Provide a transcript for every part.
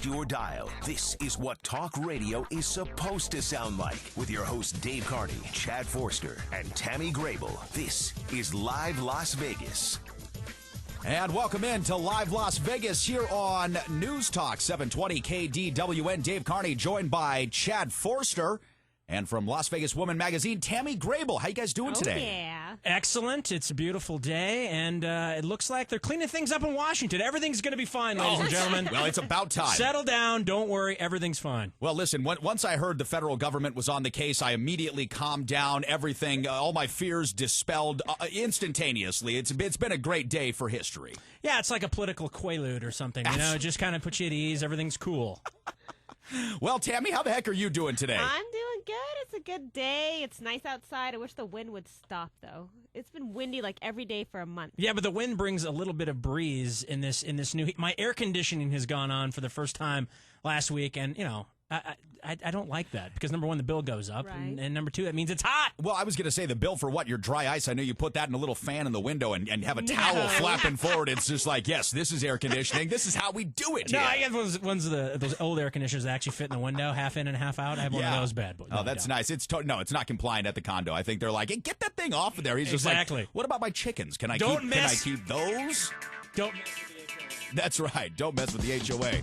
Your dial. This is what talk radio is supposed to sound like with your hosts Dave Carney, Chad Forster, and Tammy Grable. This is Live Las Vegas. And welcome in to Live Las Vegas here on News Talk 720 KDWN. Dave Carney joined by Chad Forster. And from Las Vegas Woman Magazine, Tammy Grable. How you guys doing today? Yeah. Excellent. It's a beautiful day, and it looks like they're cleaning things up in Washington. Everything's going to be fine, ladies and gentlemen. Well, it's about time. Settle down. Don't worry. Everything's fine. Well, listen, once I heard the federal government was on the case, I immediately calmed down. Everything, all my fears dispelled instantaneously. It's been a great day for history. Yeah, it's like a political quaalude or something. You know, it just kind of puts you at ease. Everything's cool. Well, Tammy, how the heck are you doing today? I'm doing good. It's a good day. It's nice outside. I wish the wind would stop, though. It's been windy like every day for a month. Yeah, but the wind brings a little bit of breeze in this new heat. My air conditioning has gone on for the first time last week, and, you know, I don't like that because, number one, the bill goes up, right. and number two, that means it's hot. Well, I was going to say the bill for what? Your dry ice? I know you put that in a little fan in the window and have a towel flapping forward. It's just like, yes, this is air conditioning. This is how we do it. No, here. I have ones of those old air conditioners that actually fit in the window, half in and half out. I have one of those bad boys. No, that's nice. It's not compliant at the condo. I think they're like, hey, get that thing off of there. He's just like, what about my chickens? Can I keep those? Don't mess with the HOA. That's right. Don't mess with the HOA.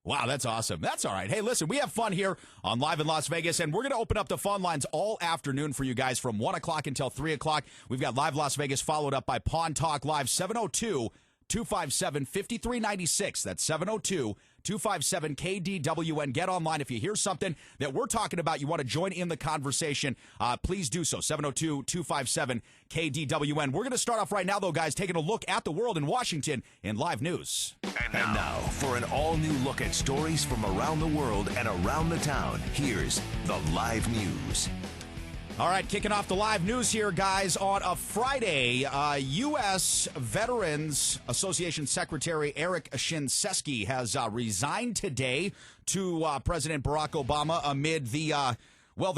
Wow, that's awesome. That's all right. Hey, listen, we have fun here on Live in Las Vegas, and we're going to open up the phone lines all afternoon for you guys from 1 o'clock until 3 o'clock. We've got Live Las Vegas followed up by Pawn Talk Live, 702-257-5396. That's 702-257-KDWN. Get online. If you hear something that we're talking about, you want to join in the conversation, please do so. 702-257-KDWN. We're going to start off right now, though, guys, taking a look at the world in Washington in live news. And now, for an all-new look at stories from around the world and around the town, here's the Live News. All right, kicking off the live news here, guys, on a Friday. U.S. Veterans Association Secretary Eric Shinseki has resigned today to President Barack Obama amid the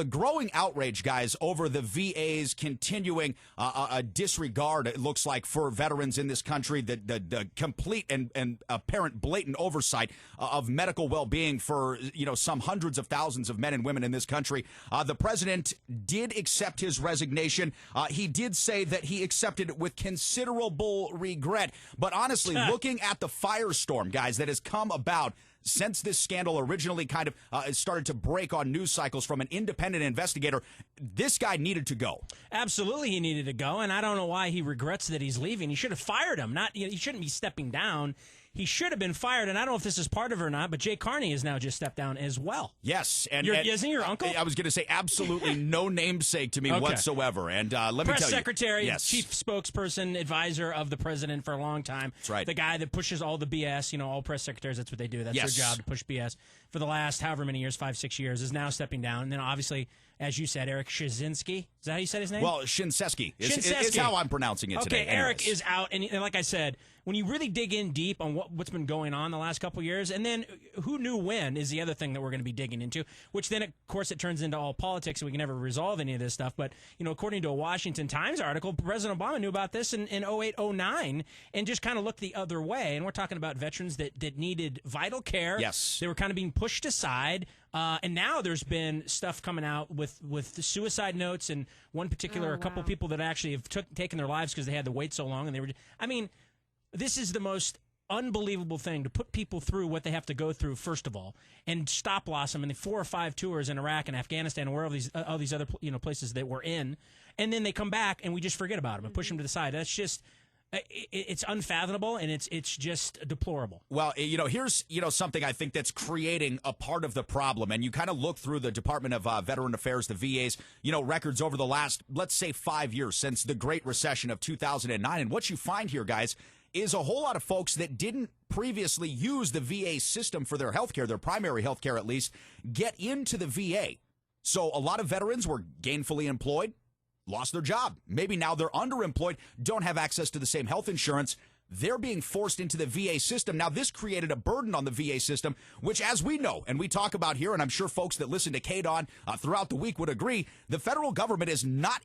growing outrage, guys, over the VA's continuing a disregard, it looks like, for veterans in this country, the complete and apparent blatant oversight of medical well-being for, some hundreds of thousands of men and women in this country. The president did accept his resignation. He did say that he accepted it with considerable regret. But honestly, looking at the firestorm, guys, that has come about since this scandal originally kind of started to break on news cycles from an independent investigator, this guy needed to go. Absolutely, he needed to go, and I don't know why he regrets that he's leaving. He should have fired him. He shouldn't be stepping down. He should have been fired, and I don't know if this is part of it or not, but Jay Carney has now just stepped down as well. Yes. Isn't he your uncle? I was going to say absolutely no namesake to me whatsoever. And let me tell you. Press secretary, yes. chief spokesperson, advisor of the president for a long time. That's right. The guy that pushes all the BS, all press secretaries, that's what they do. That's their job, to push BS. For the last however many years, 5-6 years, is now stepping down. And then obviously, as you said, Eric Shinseki. Is that how you said his name? Well, Shinseki is how I'm pronouncing it today. Okay, Eric is out. And like I said, when you really dig in deep on what's been going on the last couple of years, and then who knew when is the other thing that we're going to be digging into, which then, of course, it turns into all politics, and we can never resolve any of this stuff. But, according to a Washington Times article, President Obama knew about this in 08, 09, and just kind of looked the other way. And we're talking about veterans that needed vital care. Yes. They were kind of being pushed aside. And now there's been stuff coming out with the suicide notes, and one particular, a couple people that actually have taken their lives because they had to wait so long. And they were, this is the most unbelievable thing, to put people through what they have to go through, first of all, and stop loss them in the 4 or 5 tours in Iraq and Afghanistan and where all these other places that we're in, and then they come back and we just forget about them and push them to the side. That's just, it's unfathomable, and it's just deplorable. Well, here's something I think that's creating a part of the problem, and you kind of look through the Department of Veteran Affairs, the VA's records over the last, let's say, 5 years since the Great Recession of 2009, and what you find here, guys, is a whole lot of folks that didn't previously use the VA system for their health care, their primary health care at least, get into the VA. So a lot of veterans were gainfully employed, lost their job. Maybe now they're underemployed, don't have access to the same health insurance. They're being forced into the VA system. Now, this created a burden on the VA system, which, as we know, and we talk about here, and I'm sure folks that listen to KDWN throughout the week would agree, the federal government is not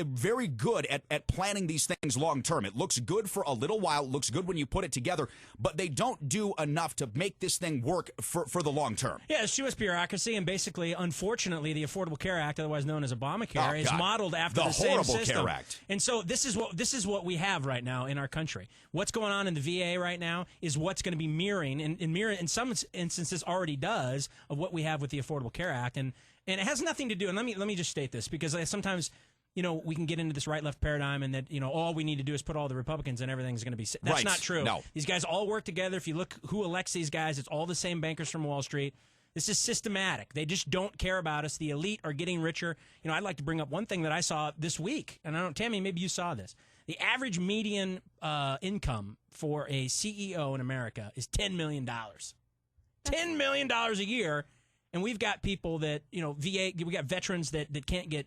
very good at planning these things long term. It looks good for a little while. It looks good when you put it together, but they don't do enough to make this thing work for the long term. Yeah, it's U.S. bureaucracy, and basically, unfortunately, the Affordable Care Act, otherwise known as Obamacare, is modeled after the same horrible system. Care Act. And so this is what we have right now in our country. What's going on in the VA right now is what's going to be mirroring, and in some instances already does, of what we have with the Affordable Care Act, and it has nothing to do. And let me just state this, because sometimes, we can get into this right-left paradigm and that, all we need to do is put all the Republicans and everything's going to be... That's right. not true. No. These guys all work together. If you look who elects these guys, it's all the same bankers from Wall Street. This is systematic. They just don't care about us. The elite are getting richer. I'd like to bring up one thing that I saw this week, and Tammy, maybe you saw this. The average median income for a CEO in America is $10 million. $10 million a year. And we've got people that, VA, we got veterans that can't get,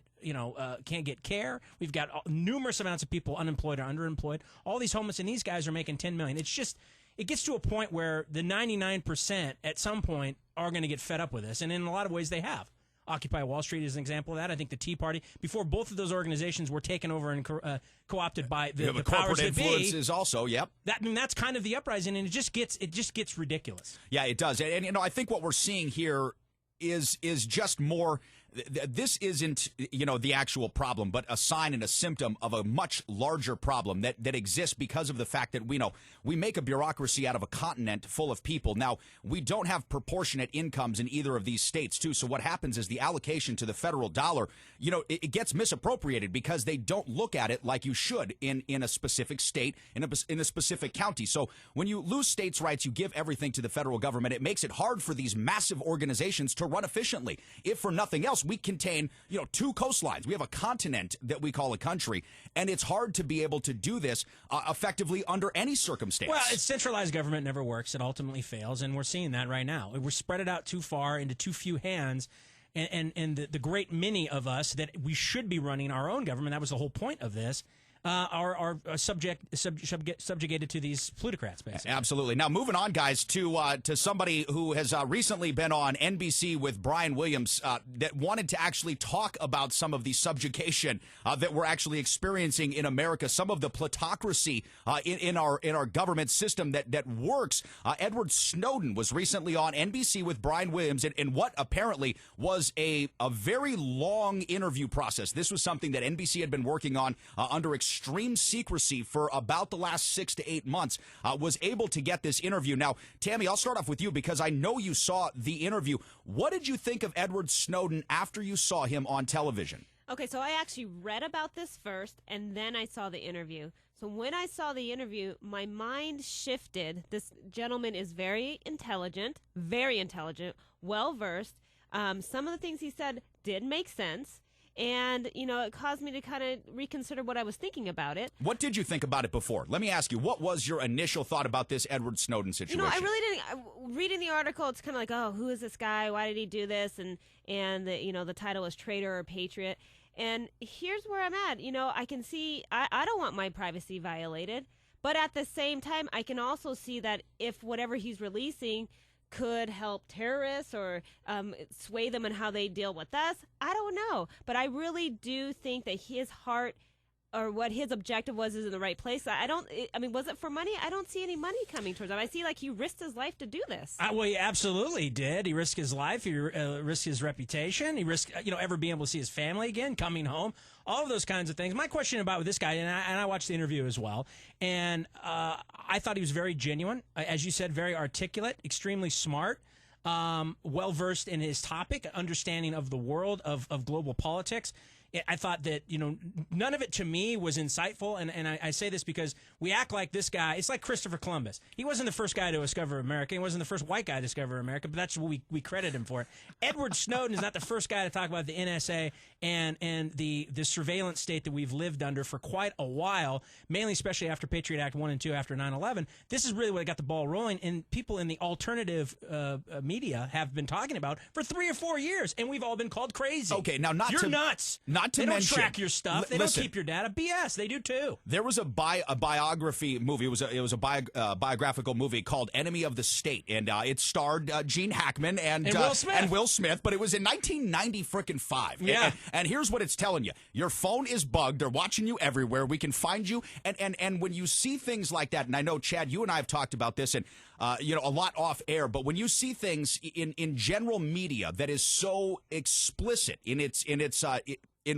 can't get care. We've got numerous amounts of people unemployed or underemployed. All these homeless, and these guys are making $10 million. It's just, it gets to a point where the 99% at some point are going to get fed up with this. And in a lot of ways they have. Occupy Wall Street is an example of that. I think the Tea Party, before both of those organizations were taken over and co-opted by the powers that be. Corporate influences also, yep. That's kind of the uprising, and it just gets ridiculous. Yeah, it does. And I think what we're seeing here is just more. This isn't, the actual problem, but a sign and a symptom of a much larger problem that exists because of the fact that we make a bureaucracy out of a continent full of people. Now, we don't have proportionate incomes in either of these states, too. So what happens is the allocation to the federal dollar, it gets misappropriated because they don't look at it like you should in a specific state, in a specific county. So when you lose states' rights, you give everything to the federal government. It makes it hard for these massive organizations to run efficiently. If for nothing else, we contain, 2 coastlines. We have a continent that we call a country, and it's hard to be able to do this effectively under any circumstance. Well, centralized government never works. It ultimately fails, and we're seeing that right now. We're spread it out too far into too few hands, and the great many of us that we should be running our own government, that was the whole point of this, are subjugated to these plutocrats, basically. Absolutely. Now, moving on, guys, to somebody who has recently been on NBC with Brian Williams that wanted to actually talk about some of the subjugation that we're actually experiencing in America, some of the plutocracy in our government system that works. Edward Snowden was recently on NBC with Brian Williams in what apparently was a very long interview process. This was something that NBC had been working on under extreme secrecy for about the last 6 to 8 months, was able to get this interview. Now, Tammy, I'll start off with you because I know you saw the interview. What did you think of Edward Snowden after you saw him on television? Okay, so I actually read about this first, and then I saw the interview. So when I saw the interview, my mind shifted. This gentleman is very intelligent, well-versed. Some of the things he said did make sense. And, it caused me to kind of reconsider what I was thinking about it. What did you think about it before? Let me ask you, what was your initial thought about this Edward Snowden situation? I really didn't. Reading the article, it's kind of like, oh, who is this guy? Why did he do this? And the title is Traitor or Patriot. And here's where I'm at. I can see, I don't want my privacy violated. But at the same time, I can also see that if whatever he's releasing could help terrorists or sway them in how they deal with us, I don't know. But I really do think that his heart or what his objective was is in the right place. Was it for money? I don't see any money coming towards him. I see he risked his life to do this. Well, he absolutely did. He risked his life. He risked his reputation. He risked, ever being able to see his family again, coming home, all of those kinds of things. My question about this guy, and I watched the interview as well, and I thought he was very genuine. As you said, very articulate, extremely smart. Well-versed in his topic, understanding of the world, of global politics. I thought that, none of it to me was insightful. And I say this because we act like this guy, it's like Christopher Columbus. He wasn't the first guy to discover America. He wasn't the first white guy to discover America, but that's what we credit him for. Edward Snowden is not the first guy to talk about the NSA and the surveillance state that we've lived under for quite a while, mainly especially after Patriot Act 1 and 2 after 9/11. This is really what got the ball rolling, and people in the alternative media have been talking about for 3 or 4 years, and we've all been called crazy. Okay, now You're nuts. Not Not to they don't mention, track your stuff. They listen, don't keep your data. BS. They do too. There was a biography movie. It was a biographical movie called Enemy of the State, and it starred Gene Hackman and Will Smith. But it was in 1995. Yeah. And here's what it's telling you: your phone is bugged. They're watching you everywhere. We can find you. And when you see things like that, and I know Chad, you and I have talked about this, and a lot off air. But when you see things in general media that is so explicit in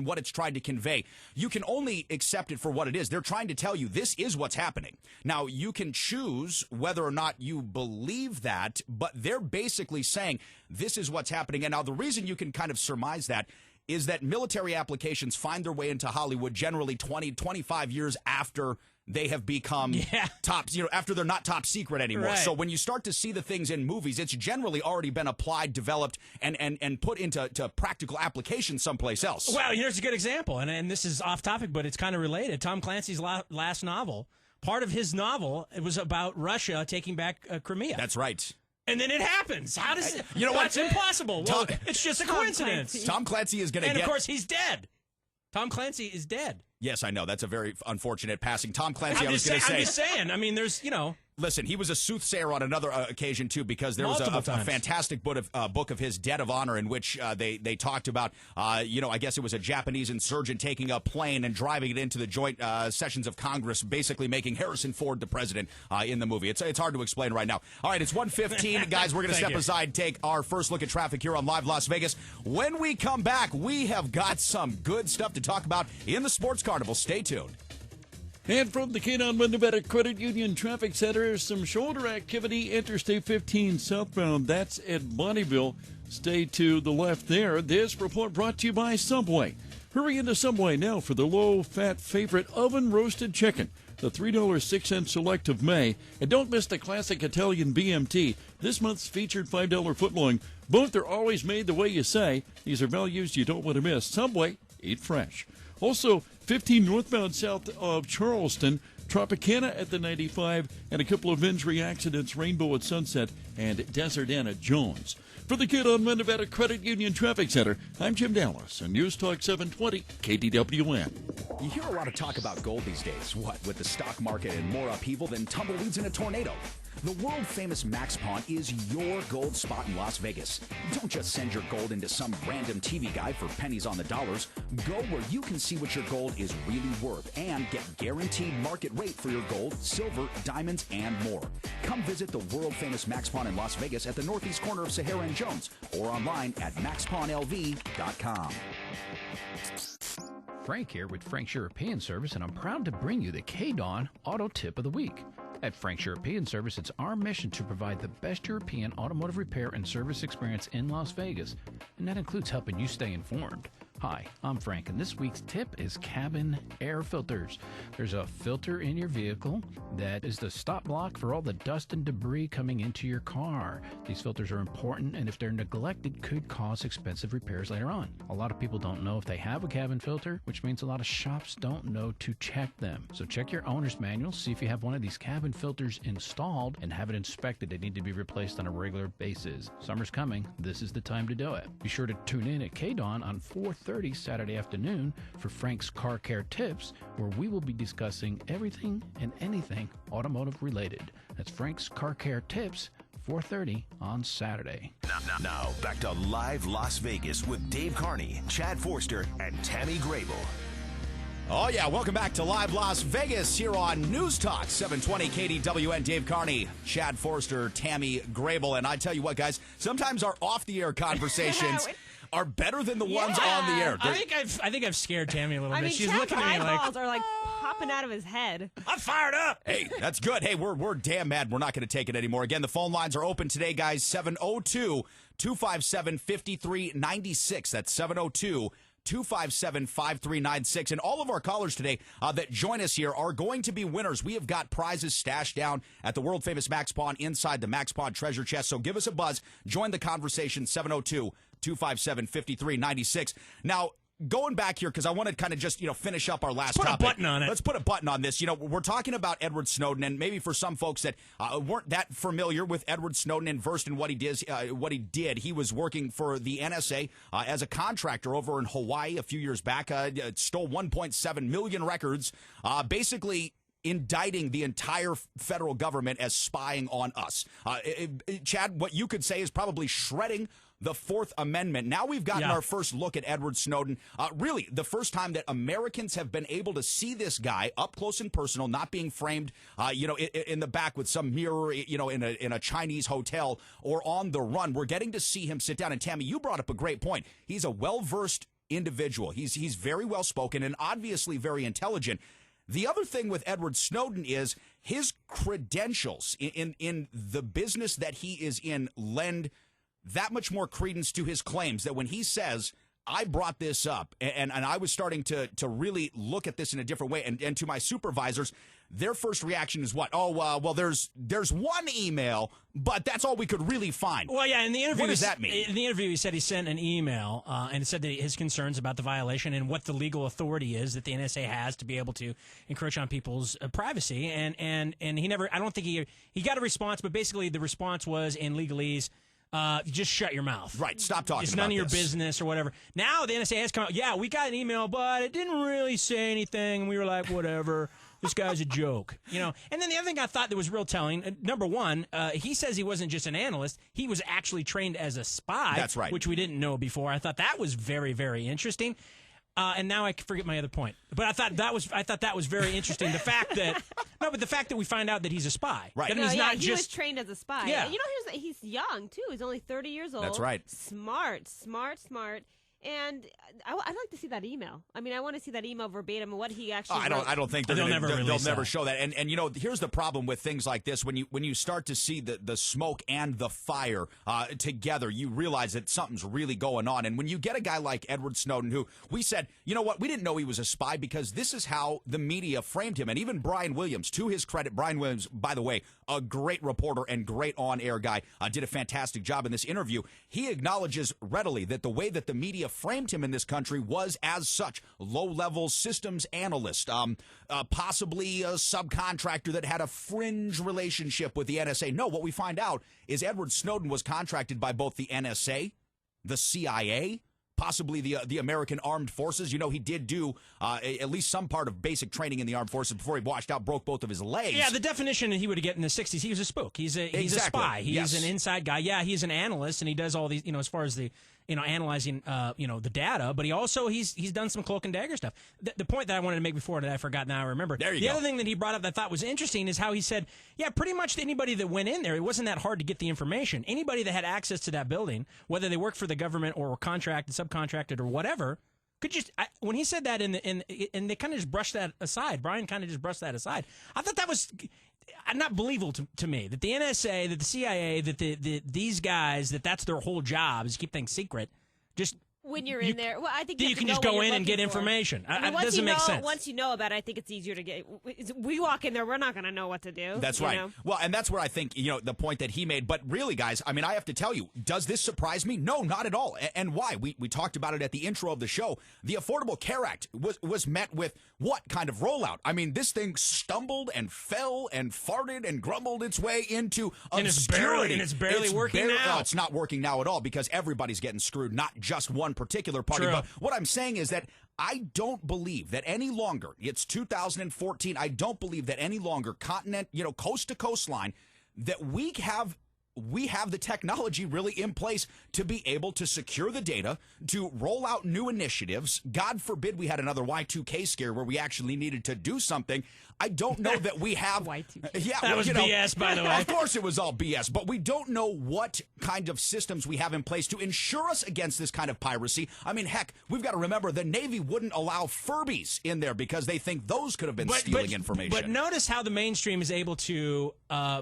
what it's trying to convey, you can only accept it for what it is. They're trying to tell you this is what's happening. Now, you can choose whether or not you believe that, but they're basically saying this is what's happening. And now the reason you can kind of surmise that is that military applications find their way into Hollywood generally 20, 25 years after they have become top, after they're not top secret anymore. Right. So when you start to see the things in movies, it's generally already been applied, developed, and put into practical application someplace else. Well, here's a good example, and this is off topic, but it's kind of related. Tom Clancy's last novel, part of his novel, it was about Russia taking back Crimea. That's right. And then it happens. How does it? You know what? That's impossible. Well, it's just a coincidence. Tom Clancy is going to get... And, of course, he's dead. Tom Clancy is dead. Yes, I know. That's a very unfortunate passing. Tom Clancy, I'm just saying. I mean, there's, Listen, he was a soothsayer on another occasion, too, because there was a fantastic book of his, Debt of Honor, in which they talked about, I guess it was a Japanese insurgent taking a plane and driving it into the joint sessions of Congress, basically making Harrison Ford the president in the movie. It's hard to explain right now. All right, it's 1:15. Guys, we're going to step aside, take our first look at traffic here on Live Las Vegas. When we come back, we have got some good stuff to talk about in the Sports Carnival. Stay tuned. And from the KDWN Nevada Credit Union Traffic Center, some shoulder activity, Interstate 15 southbound. That's at Bonneville. Stay to the left there. This report brought to you by Subway. Hurry into Subway now for the low-fat favorite oven-roasted chicken, the $3.06 select of May. And don't miss the classic Italian BMT, this month's featured $5 footlong. Both are always made the way you say. These are values you don't want to miss. Subway, eat fresh. Also, 15 northbound south of Charleston, Tropicana at the 95, and a couple of injury accidents, Rainbow at Sunset and Desert Inn at Jones. For the KDWN Nevada Credit Union Traffic Center, I'm Jim Dallas on News Talk 720 KDWN. You hear a lot of talk about gold these days. What, with the stock market and more upheaval than tumbleweeds in a tornado? The world-famous Max Pawn is your gold spot in Las Vegas. Don't just send your gold into some random TV guy for pennies on the dollars. Go where you can see what your gold is really worth and get guaranteed market rate for your gold, silver, diamonds, and more. Come visit the world-famous Max Pawn in Las Vegas at the northeast corner of Sahara and Jones or online at maxpawnlv.com. Frank here with Frank's European Service, and I'm proud to bring you the KDWN Auto Tip of the Week. At Frank's European Service, it's our mission to provide the best European automotive repair and service experience in Las Vegas, and that includes helping you stay informed. Hi, I'm Frank, and this week's tip is cabin air filters. There's a filter in your vehicle that is the stop block for all the dust and debris coming into your car. These filters are important, and if they're neglected, could cause expensive repairs later on. A lot of people don't know if they have a cabin filter, which means a lot of shops don't know to check them. So check your owner's manual, see if you have one of these cabin filters installed, and have it inspected. They need to be replaced on a regular basis. Summer's coming. This is the time to do it. Be sure to tune in at KDWN on 4:30 Saturday afternoon for Frank's Car Care Tips, where we will be discussing everything and anything automotive related. That's Frank's Car Care Tips, 4:30 on Saturday. Now, back to Live Las Vegas with Dave Carney, Chad Forster, and Tammy Grable. Oh, yeah. Welcome back to Live Las Vegas here on News Talk 720 KDWN. Dave Carney, Chad Forster, Tammy Grable. And I tell you what, guys, sometimes our off-the-air conversations are better than the ones on the air. I think I've scared Tammy a little bit. She's looking at me like, eyeballs are like popping out of his head. I'm fired up. Hey, that's good. Hey, we're damn mad. We're not going to take it anymore. Again, the phone lines are open today, guys. 702-257-5396. That's 702-257-5396. And all of our callers today that join us here are going to be winners. We have got prizes stashed down at the world-famous Max Pawn inside the Max Pawn treasure chest. So give us a buzz. Join the conversation, 702-257-5396. Now, going back here, because I want to kind of just, finish up our last topic. Put a button on it. Let's put a button on this. We're talking about Edward Snowden, and maybe for some folks that weren't that familiar with Edward Snowden and versed in what he did, he was working for the NSA as a contractor over in Hawaii a few years back, stole 1.7 million records, basically indicting the entire federal government as spying on us. Chad, what you could say is probably shredding the Fourth Amendment. Now we've gotten our first look at Edward Snowden. Really, the first time that Americans have been able to see this guy up close and personal, not being framed, in the back with some mirror, in a Chinese hotel or on the run. We're getting to see him sit down. And Tammy, you brought up a great point. He's a well-versed individual. He's very well-spoken and obviously very intelligent. The other thing with Edward Snowden is his credentials in the business that he is in lend that much more credence to his claims that when he says, I brought this up and I was starting to really look at this in a different way, and to my supervisors, their first reaction is what? Oh, well, there's one email, but that's all we could really find. Well, yeah, in the interview, what does that mean? In the interview, he said he sent an email and it said that his concerns about the violation and what the legal authority is that the NSA has to be able to encroach on people's privacy, and he never. I don't think he got a response, but basically the response was in legalese. Just shut your mouth. Right, stop talking about this. It's none of your business or whatever. Now the NSA has come out, yeah, we got an email, but it didn't really say anything. And we were like, whatever, this guy's a joke. And then the other thing I thought that was real telling, number one, he says he wasn't just an analyst. He was actually trained as a spy. That's right. Which we didn't know before. I thought that was very, very interesting. And now I forget my other point. But I thought that was very interesting. The fact that we find out that he's a spy. Right. He was trained as a spy. Yeah. And he's young too. He's only 30 years old. That's right. Smart. And I'd like to see that email. I mean, I want to see that email verbatim and what he actually wrote. I don't think they'll never show that. And here's the problem with things like this. When you start to see the smoke and the fire together, you realize that something's really going on. And when you get a guy like Edward Snowden, who we said, you know what, we didn't know he was a spy because this is how the media framed him. And even Brian Williams, to his credit, Brian Williams, by the way, a great reporter and great on-air guy, did a fantastic job in this interview. He acknowledges readily that the way that the media framed him in this country was as such, low-level systems analyst, possibly a subcontractor that had a fringe relationship with the NSA. No, what we find out is Edward Snowden was contracted by both the NSA, the CIA, possibly the American Armed Forces. He did do at least some part of basic training in the Armed Forces before he washed out, broke both of his legs. Yeah, the definition he would get in the 60s, he was a spook. He's a spy. He's an inside guy. Yeah, he's an analyst, and he does all these, as far as the analyzing, the data, but he's done some cloak and dagger stuff. The point that I wanted to make before that I forgot, now I remember. There you go. The other thing that he brought up that I thought was interesting is how he said, yeah, pretty much anybody that went in there, it wasn't that hard to get the information. Anybody that had access to that building, whether they worked for the government or were contracted, subcontracted, or whatever, could just, when he said that and they kind of just brushed that aside, Brian kind of just brushed that aside. I thought that was not believable to me, that the NSA, that the CIA, that these guys, that's their whole job is keep things secret. Just when you're in there, well, I think you can just go in and get information. It doesn't make sense. Once you know about it, I think it's easier to get. We walk in there, we're not going to know what to do. That's right. Well, and that's where I think, the point that he made. But really, guys, I mean, I have to tell you, does this surprise me? No, not at all. And why? We talked about it at the intro of the show. The Affordable Care Act was met with what kind of rollout? I mean, this thing stumbled and fell and farted and grumbled its way into obscurity. And it's barely working now. No, it's not working now at all because everybody's getting screwed, not just one particular party. True. But what I'm saying is that I don't believe that any longer, it's 2014, I don't believe that any longer continent, coast to coastline, that we have the technology really in place to be able to secure the data, to roll out new initiatives. God forbid we had another Y2K scare where we actually needed to do something. I don't know that we have. Y2K. Yeah, that was BS, by the way. Of course it was all BS, but we don't know what kind of systems we have in place to ensure us against this kind of piracy. I mean, heck, we've got to remember the Navy wouldn't allow Furbies in there because they think those could have been stealing information. But notice how the mainstream is able to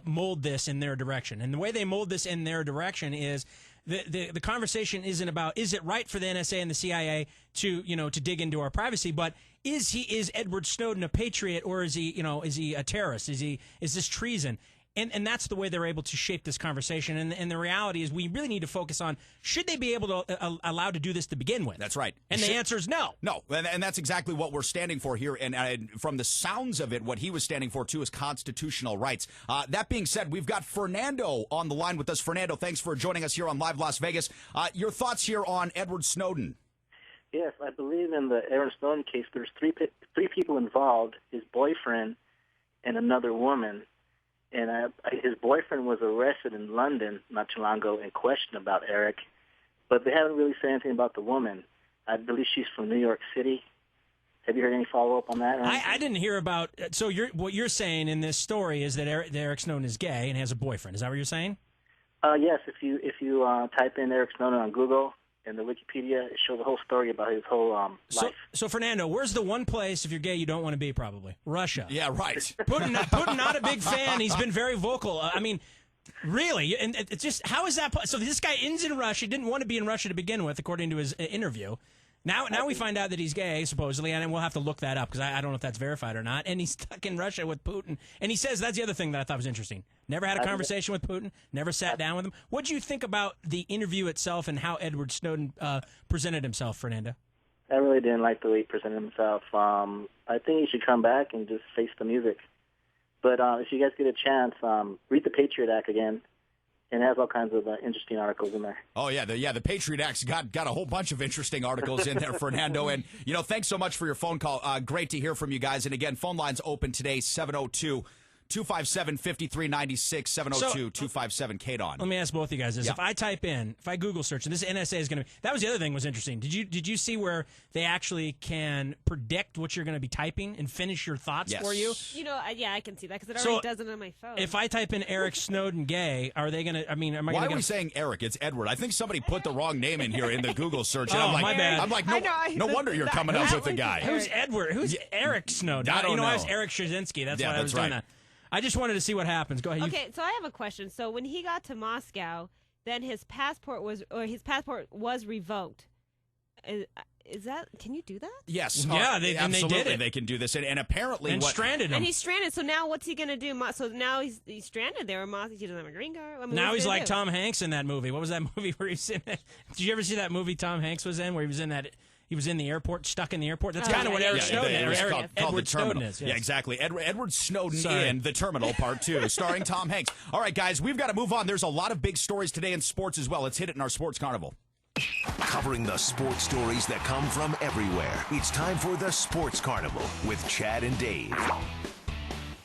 mold this in their direction. And the way they mold this in their direction is the conversation isn't about, is it right for the NSA and the CIA to dig into our privacy, but is Edward Snowden a patriot, or is he a terrorist? Is this treason? And that's the way they're able to shape this conversation. And the reality is we really need to focus on, should they be able to allowed to do this to begin with? That's right. And the answer is no. No, and that's exactly what we're standing for here. And from the sounds of it, what he was standing for, too, is constitutional rights. That being said, we've got Fernando on the line with us. Fernando, thanks for joining us here on Live Las Vegas. Your thoughts here on Edward Snowden? Yes, I believe in the Edward Snowden case, there's three people involved, his boyfriend and another woman. And his boyfriend was arrested in London not too long ago and questioned about Eric, but they haven't really said anything about the woman. I believe she's from New York City. Have you heard any follow-up on that? I didn't hear about. So what you're saying in this story is that Eric Snowden is gay and has a boyfriend. Is that what you're saying? Yes. If you type in Eric Snowden on Google in the Wikipedia, it shows the whole story about his whole life. So Fernando, where's the one place if you're gay you don't want to be? Probably Russia. Yeah, right. Putin not a big fan. He's been very vocal. I mean, really, and it's just how is that? So this guy ends in Russia. Didn't want to be in Russia to begin with, according to his interview. Now we find out that he's gay, supposedly, and we'll have to look that up because I don't know if that's verified or not. And he's stuck in Russia with Putin. And he says that's the other thing that I thought was interesting. Never had a conversation with Putin, never sat down with him. What do you think about the interview itself and how Edward Snowden presented himself, Fernando? I really didn't like the way he presented himself. I think he should come back and just face the music. But if you guys get a chance, read the Patriot Act again. And it has all kinds of interesting articles in there. Oh, yeah. The Patriot Act's got a whole bunch of interesting articles in there, Fernando. And, thanks so much for your phone call. Great to hear from you guys. And, again, phone lines open today, 702-257-5396, 702-257-KDWN. Let me ask both of you guys this. Yeah. If I type in, if I Google search, and this NSA is going to be, that was the other thing was interesting. Did you see where they actually can predict what you're going to be typing and finish your thoughts for you? Yeah, I can see that because it already does it on my phone. If I type in Eric Snowden gay, are they going to, Why are we saying Eric? It's Edward. I think somebody put the wrong name in here in the Google search. And my bad. I'm like, no wonder you're coming up with the guy. Who's Edward? Who's Eric Snowden? I don't know. I was Eric Shazinski. That's why I was doing that. I just wanted to see what happens. Go ahead. Okay, so I have a question. So when he got to Moscow, then his passport was revoked. Is that? Can you do that? Yes. Yeah, absolutely. and they did it. They can do this, and apparently stranded him. And he's stranded. So now what's he going to do? So now he's stranded there. He doesn't have a green card. I mean, now he's like Tom Hanks in that movie. What was that movie where he's in? Did you ever see that movie Tom Hanks was in, where he was in that? He was in the airport, stuck in the airport. That's kind of what Eric Snowden is. Edward Snowden is. Yes. Yeah, exactly. Edward Snowden in The Terminal, Part 2, starring Tom Hanks. All right, guys, we've got to move on. There's a lot of big stories today in sports as well. Let's hit it in our Sports Carnival. Covering the sports stories that come from everywhere. It's time for the Sports Carnival with Chad and Dave.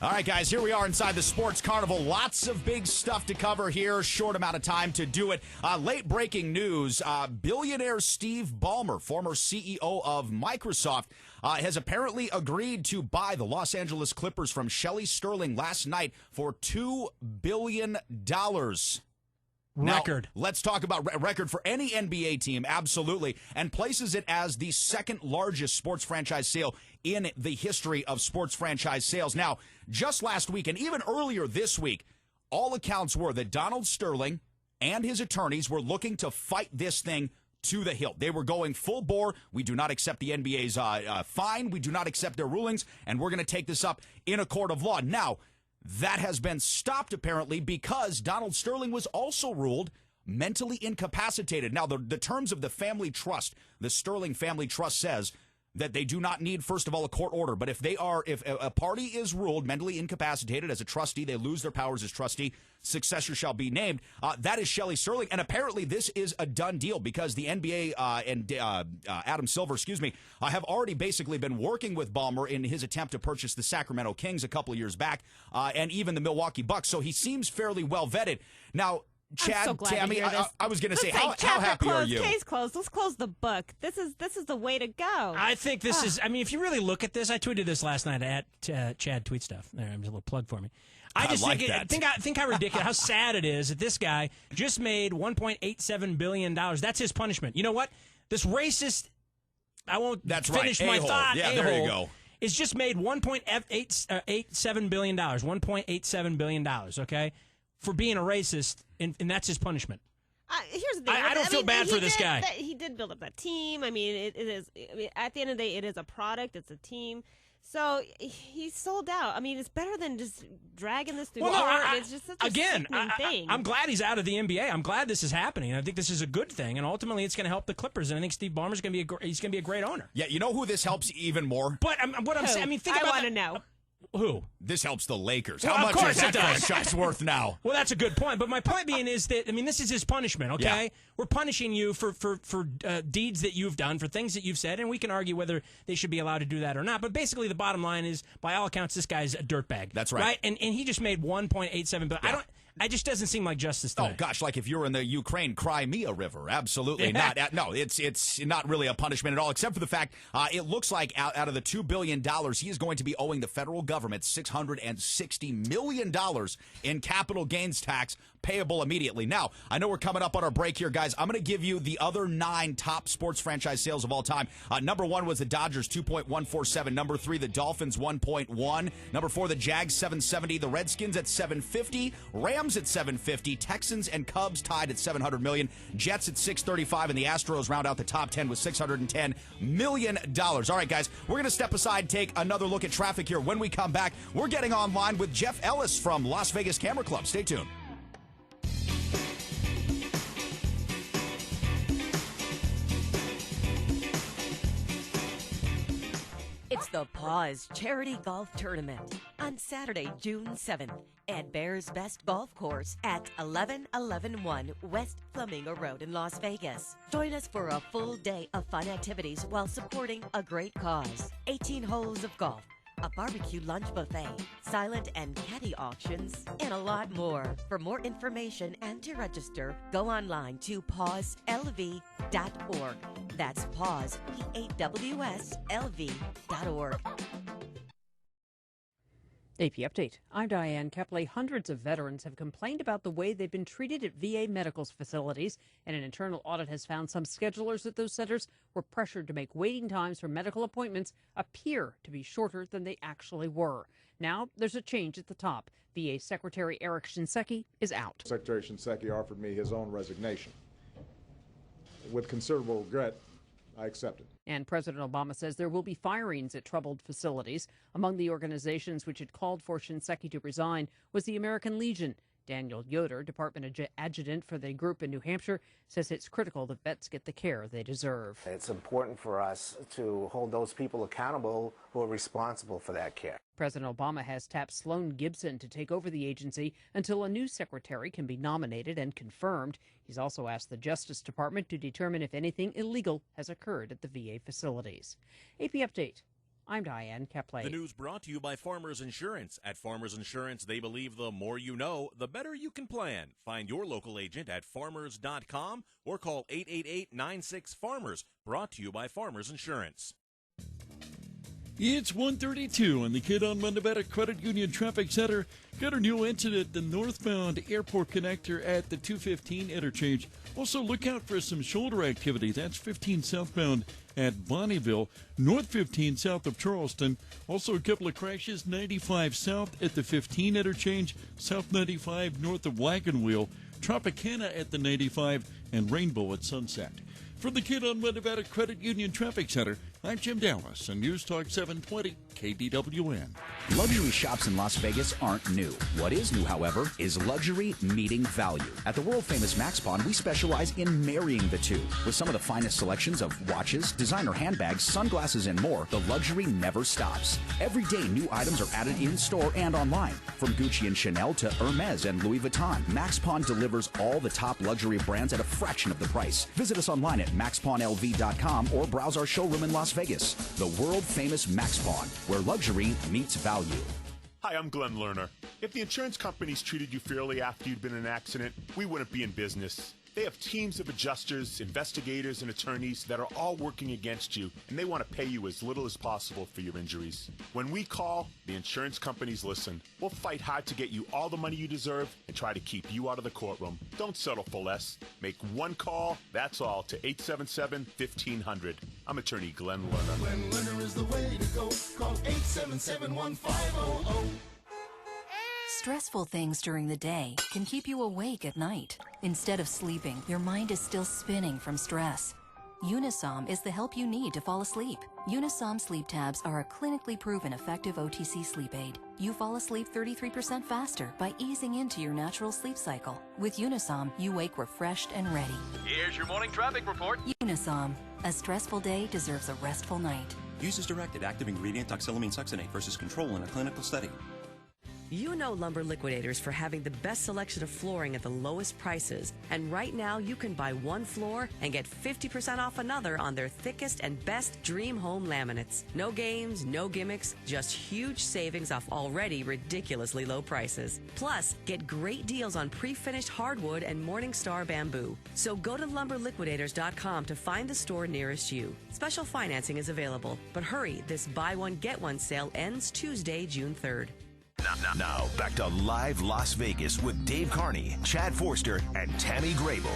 All right, guys, here we are inside the Sports Carnival. Lots of big stuff to cover here. Short amount of time to do it. Late breaking news. Billionaire Steve Ballmer, former CEO of Microsoft, has apparently agreed to buy the Los Angeles Clippers from Shelley Sterling last night for $2 billion. Record. Now, let's talk about record for any NBA team, absolutely, and places it as the second largest sports franchise sale in the history of sports franchise sales. Now, just last week and even earlier this week, all accounts were that Donald Sterling and his attorneys were looking to fight this thing to the hilt. They were going full bore. We do not accept the NBA's fine. We do not accept their rulings, and we're going to take this up in a court of law. Now, that has been stopped, apparently, because Donald Sterling was also ruled mentally incapacitated. Now, the terms of the family trust, the Sterling family trust says that they do not need, first of all, a court order. But if a party is ruled mentally incapacitated as a trustee, they lose their powers as trustee, successor shall be named. That is Shelley Sterling. And apparently this is a done deal because the NBA and Adam Silver, have already basically been working with Ballmer in his attempt to purchase the Sacramento Kings a couple of years back and even the Milwaukee Bucks. So he seems fairly well vetted. Now, Chad, so glad Tammy, to hear this. I was going to say, how chapter happy closed, are you? Case closed. Let's close the book. This is the way to go. I think this is. I mean, if you really look at this, I tweeted this last night at Chad Tweet Stuff. There, a little plug for me. I just like think how ridiculous, how sad it is that this guy just made $1.87 billion. That's his punishment. You know what? This racist. I won't finish my thought. Yeah, there you go. It's just made $1.87 billion. $1.87 billion. Okay. For being a racist, and that's his punishment. Here's the thing. I don't feel bad for this guy. He did build up that team. I mean, it is. I mean, at the end of the day, it is a product. It's a team. So he's sold out. I mean, it's better than just dragging this through Well, no, court. It's just such a sickening thing. I'm glad he's out of the NBA. I'm glad this is happening. I think this is a good thing, and ultimately, it's going to help the Clippers. And I think Steve Ballmer's going to be a great owner. Yeah, you know who this helps even more? But what I'm saying, I mean, think about. I want to know. Who? This helps the Lakers. Well, How of much course is that it does. franchise worth now? Well, that's a good point. But my point being is that, I mean, this is his punishment, okay? Yeah. We're punishing you for deeds that you've done, for things that you've said, and we can argue whether they should be allowed to do that or not. But basically, the bottom line is, by all accounts, this guy's a dirtbag. That's right. Right? And he just made $1.87 billion. Yeah. I just doesn't seem like justice to me. Oh gosh, like if you're in the Ukraine Crimea River, absolutely not. No, it's not really a punishment at all, except for the fact it looks like out of the $2 billion, he is going to be owing the federal government $660 million in capital gains tax payable immediately. Now, I know we're coming up on our break here, guys. I'm going to give you the other 9 top sports franchise sales of all time. Number 1 was the Dodgers, 2.147. Number 3, the Dolphins, 1.1. Number 4, the Jags, 770. The Redskins at 750. Rams at 750. Texans and Cubs tied at $700 million. Jets at 635, and the Astros round out the top 10 with $610 million. All right, guys, we're going to step aside, take another look at traffic here. When we come back, we're getting online with Jeff Ellis from Las Vegas Camera Club. Stay tuned. It's the Paws Charity Golf Tournament on Saturday, June 7th at Bears Best Golf Course at 11111 West Flamingo Road in Las Vegas. Join us for a full day of fun activities while supporting a great cause. 18 holes of golf, a barbecue lunch buffet, silent and caddy auctions, and a lot more. For more information and to register, go online to pawslv.org. That's pause, PAWSLV.org. AP Update. I'm Diane Kepley. Hundreds of veterans have complained about the way they've been treated at VA medical facilities, and an internal audit has found some schedulers at those centers were pressured to make waiting times for medical appointments appear to be shorter than they actually were. Now there's a change at the top. VA Secretary Eric Shinseki is out. Secretary Shinseki offered me his own resignation. With considerable regret, I accepted. And President Obama says there will be firings at troubled facilities. Among the organizations which had called for Shinseki to resign was the American Legion. Daniel Yoder, Department Adjutant for the group in New Hampshire, says it's critical that vets get the care they deserve. It's important for us to hold those people accountable who are responsible for that care. President Obama has tapped Sloan Gibson to take over the agency until a new secretary can be nominated and confirmed. He's also asked the Justice Department to determine if anything illegal has occurred at the VA facilities. AP Update. I'm Diane Kepley. The news brought to you by Farmers Insurance. At Farmers Insurance, they believe the more you know, the better you can plan. Find your local agent at farmers.com or call 888-96-FARMERS. Brought to you by Farmers Insurance. It's 1:32 on the Kid-on Nevada Credit Union Traffic Center. Got a new incident, the northbound airport connector at the 215 interchange. Also, look out for some shoulder activity. That's 15 southbound at Bonneville, north 15 south of Charleston. Also, a couple of crashes, 95 south at the 15 interchange, south 95 north of Wagon Wheel, Tropicana at the 95, and Rainbow at Sunset. From the Kid-on Nevada Credit Union Traffic Center, I'm Jim Dallas on News Talk 720 KDWN. Luxury shops in Las Vegas aren't new. What is new, however, is luxury meeting value. At the world-famous Max Pawn, we specialize in marrying the two. With some of the finest selections of watches, designer handbags, sunglasses, and more, the luxury never stops. Every day, new items are added in-store and online. From Gucci and Chanel to Hermes and Louis Vuitton, Max Pawn delivers all the top luxury brands at a fraction of the price. Visit us online at maxpawnlv.com or browse our showroom in Las Vegas. The world-famous Max Pawn, where luxury meets value. Hi, I'm Glenn Lerner. If the insurance companies treated you fairly after you'd been in an accident, we wouldn't be in business. They have teams of adjusters, investigators, and attorneys that are all working against you, and they want to pay you as little as possible for your injuries. When we call, the insurance companies listen. We'll fight hard to get you all the money you deserve and try to keep you out of the courtroom. Don't settle for less. Make one call, that's all, to 877-1500. I'm attorney Glenn Lerner. Glenn Lerner is the way to go. Call 877-1500. Stressful things during the day can keep you awake at night. Instead of sleeping, your mind is still spinning from stress. Unisom is the help you need to fall asleep. Unisom sleep tabs are a clinically proven effective OTC sleep aid. You fall asleep 33% faster by easing into your natural sleep cycle. With Unisom, you wake refreshed and ready. Here's your morning traffic report. Unisom. A stressful day deserves a restful night. Use as directed. Active ingredient oxylamine succinate versus control in a clinical study. You know Lumber Liquidators for having the best selection of flooring at the lowest prices. And right now, you can buy one floor and get 50% off another on their thickest and best Dream Home laminates. No games, no gimmicks, just huge savings off already ridiculously low prices. Plus, get great deals on pre-finished hardwood and Morningstar bamboo. So go to lumberliquidators.com to find the store nearest you. Special financing is available. But hurry, this buy one, get one sale ends Tuesday, June 3rd. Now, back to Live Las Vegas with Dave Carney, Chad Forster, and Tammy Grable.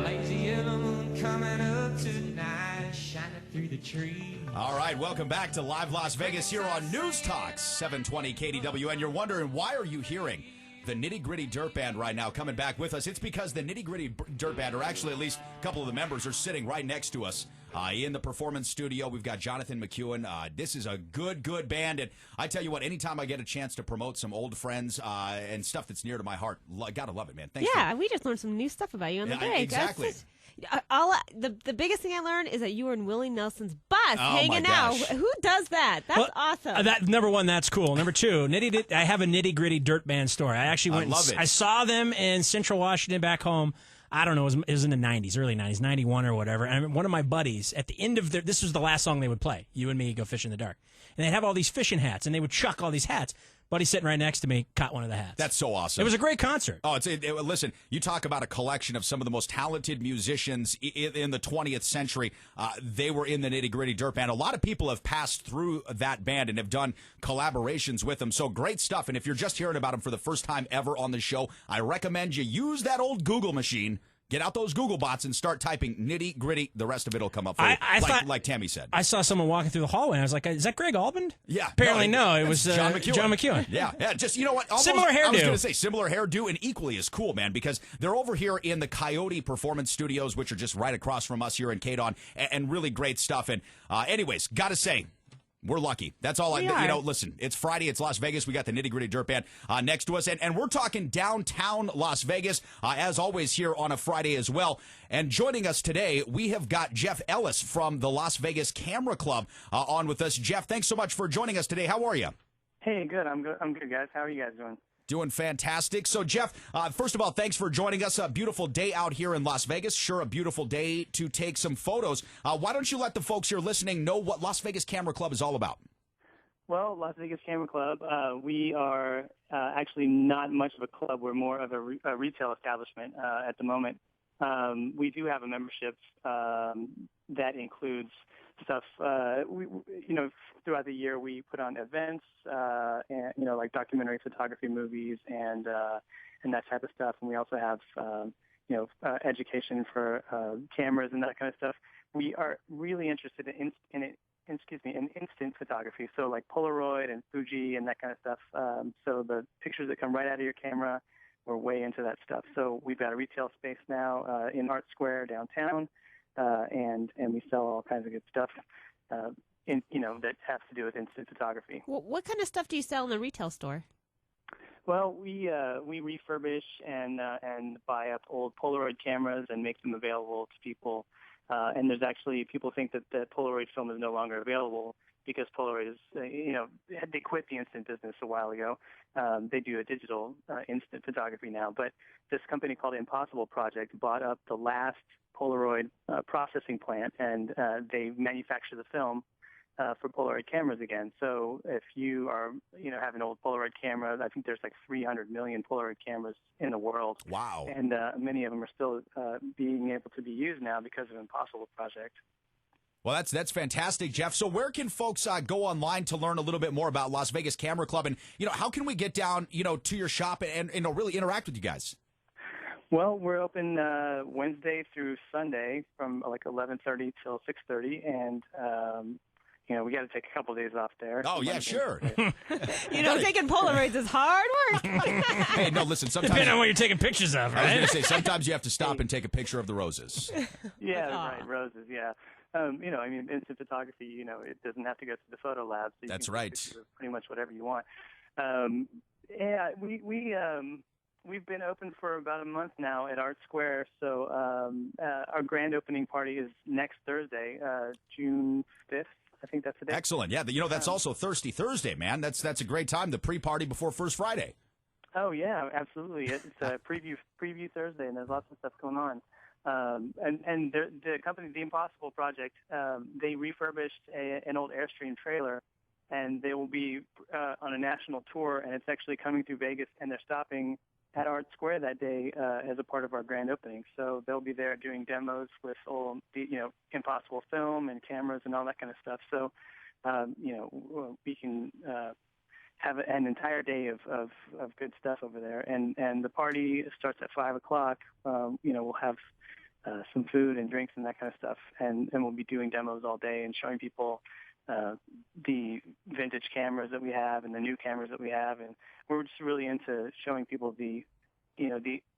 Lazy yellow moon coming up tonight, shining through the trees. All right, welcome back to Live Las Vegas here on News Talks 720 KDWN. You're wondering, why are you hearing the Nitty Gritty Dirt Band right now coming back with us? It's because the Nitty Gritty Dirt Band, or actually at least a couple of the members, are sitting right next to us in the performance studio. We've got Jonathan McEwen. This is a good band, and I tell you what, anytime I get a chance to promote some old friends and stuff that's near to my heart, gotta love it, man. Thanks. We just learned some new stuff about you on the break. Exactly. The biggest thing I learned is that you were in Willie Nelson's bus hanging my out. gosh. Who does that? That's awesome. That number one, that's cool. Number two, I have a Nitty Gritty Dirt Band story. I actually went. I saw them in Central Washington back home. I don't know, it was in the 90s, early 90s, 91 or whatever. And one of my buddies, at the end of this was the last song they would play, You and Me Go Fish in the Dark. And they'd have all these fishing hats, and they would chuck all these hats. Buddy sitting right next to me caught one of the hats. That's so awesome. It was a great concert. Oh, listen, you talk about a collection of some of the most talented musicians in the 20th century. They were in the Nitty Gritty Dirt Band. A lot of people have passed through that band and have done collaborations with them. So great stuff. And if you're just hearing about them for the first time ever on the show, I recommend you use that old Google machine. Get out those Google bots and start typing Nitty Gritty. The rest of it will come up for you, like Tammy said. I saw someone walking through the hallway, and I was like, is that Greg Albin? Yeah. Apparently no, it was John McEwen. John McEwen. Yeah, just, you know what? Almost, similar hairdo. I was going to say similar hairdo, and equally as cool, man, because they're over here in the Coyote Performance Studios, which are just right across from us here in KDWN, and really great stuff. And anyways, got to say, we're lucky. That's all listen, it's Friday. It's Las Vegas. We got the Nitty Gritty Dirt Band next to us. And we're talking downtown Las Vegas, as always, here on a Friday as well. And joining us today, we have got Jeff Ellis from the Las Vegas Camera Club on with us. Jeff, thanks so much for joining us today. How are you? Hey, good. I'm good, guys. How are you guys doing? Doing fantastic. So, Jeff, first of all, thanks for joining us. A beautiful day out here in Las Vegas. Sure, a beautiful day to take some photos. Why don't you let the folks here listening know what Las Vegas Camera Club is all about? Well, Las Vegas Camera Club, we are actually not much of a club. We're more of a retail establishment at the moment. We do have a membership that includes stuff. Throughout the year, we put on events, and like documentary photography movies and that type of stuff. And we also have education for cameras and that kind of stuff. We are really interested in instant photography, so like Polaroid and Fuji and that kind of stuff. So the pictures that come right out of your camera, we're way into that stuff. So we've got a retail space now in Art Square downtown, and we sell all kinds of good stuff that has to do with instant photography. Well, what kind of stuff do you sell in the retail store? Well, we refurbish and buy up old Polaroid cameras and make them available to people. And there's actually, people think that Polaroid film is no longer available because Polaroid is, they quit the instant business a while ago. They do a digital instant photography now. But this company called Impossible Project bought up the last Polaroid processing plant, and they manufacture the film for Polaroid cameras again. So if you are, have an old Polaroid camera, I think there's like 300 million Polaroid cameras in the world. Wow. And many of them are still being able to be used now because of Impossible Project. Well, that's fantastic, Jeff. So where can folks go online to learn a little bit more about Las Vegas Camera Club? And, how can we get down, to your shop and really interact with you guys? Well, we're open Wednesday through Sunday from like 11:30 till 6:30, and we got to take a couple of days off there. Oh, yeah, sure. Taking Polaroids is hard work. Hey, no, listen, sometimes... Depending on what you're taking pictures of, right? I was going to say, sometimes you have to stop and take a picture of the roses. Yeah, right, roses, yeah. Instant photography, it doesn't have to go to the photo lab. So you That's can right. Pretty much whatever you want. We've been open for about a month now at Art Square. So our grand opening party is next Thursday, June 5th. I think that's the day. Excellent. Yeah, that's also Thirsty Thursday, man. That's a great time, the pre-party before First Friday. Oh, yeah, absolutely. It's a preview Thursday, and there's lots of stuff going on. And the company, The Impossible Project, they refurbished an old Airstream trailer, and they will be on a national tour, and it's actually coming through Vegas, and they're stopping at Art Square that day as a part of our grand opening. So they'll be there doing demos with all the Impossible film and cameras and all that kind of stuff. So we can have an entire day of good stuff over there. And the party starts at 5:00. We'll have some food and drinks and that kind of stuff, and we'll be doing demos all day and showing people the vintage cameras that we have and the new cameras that we have, and we're just really into showing people the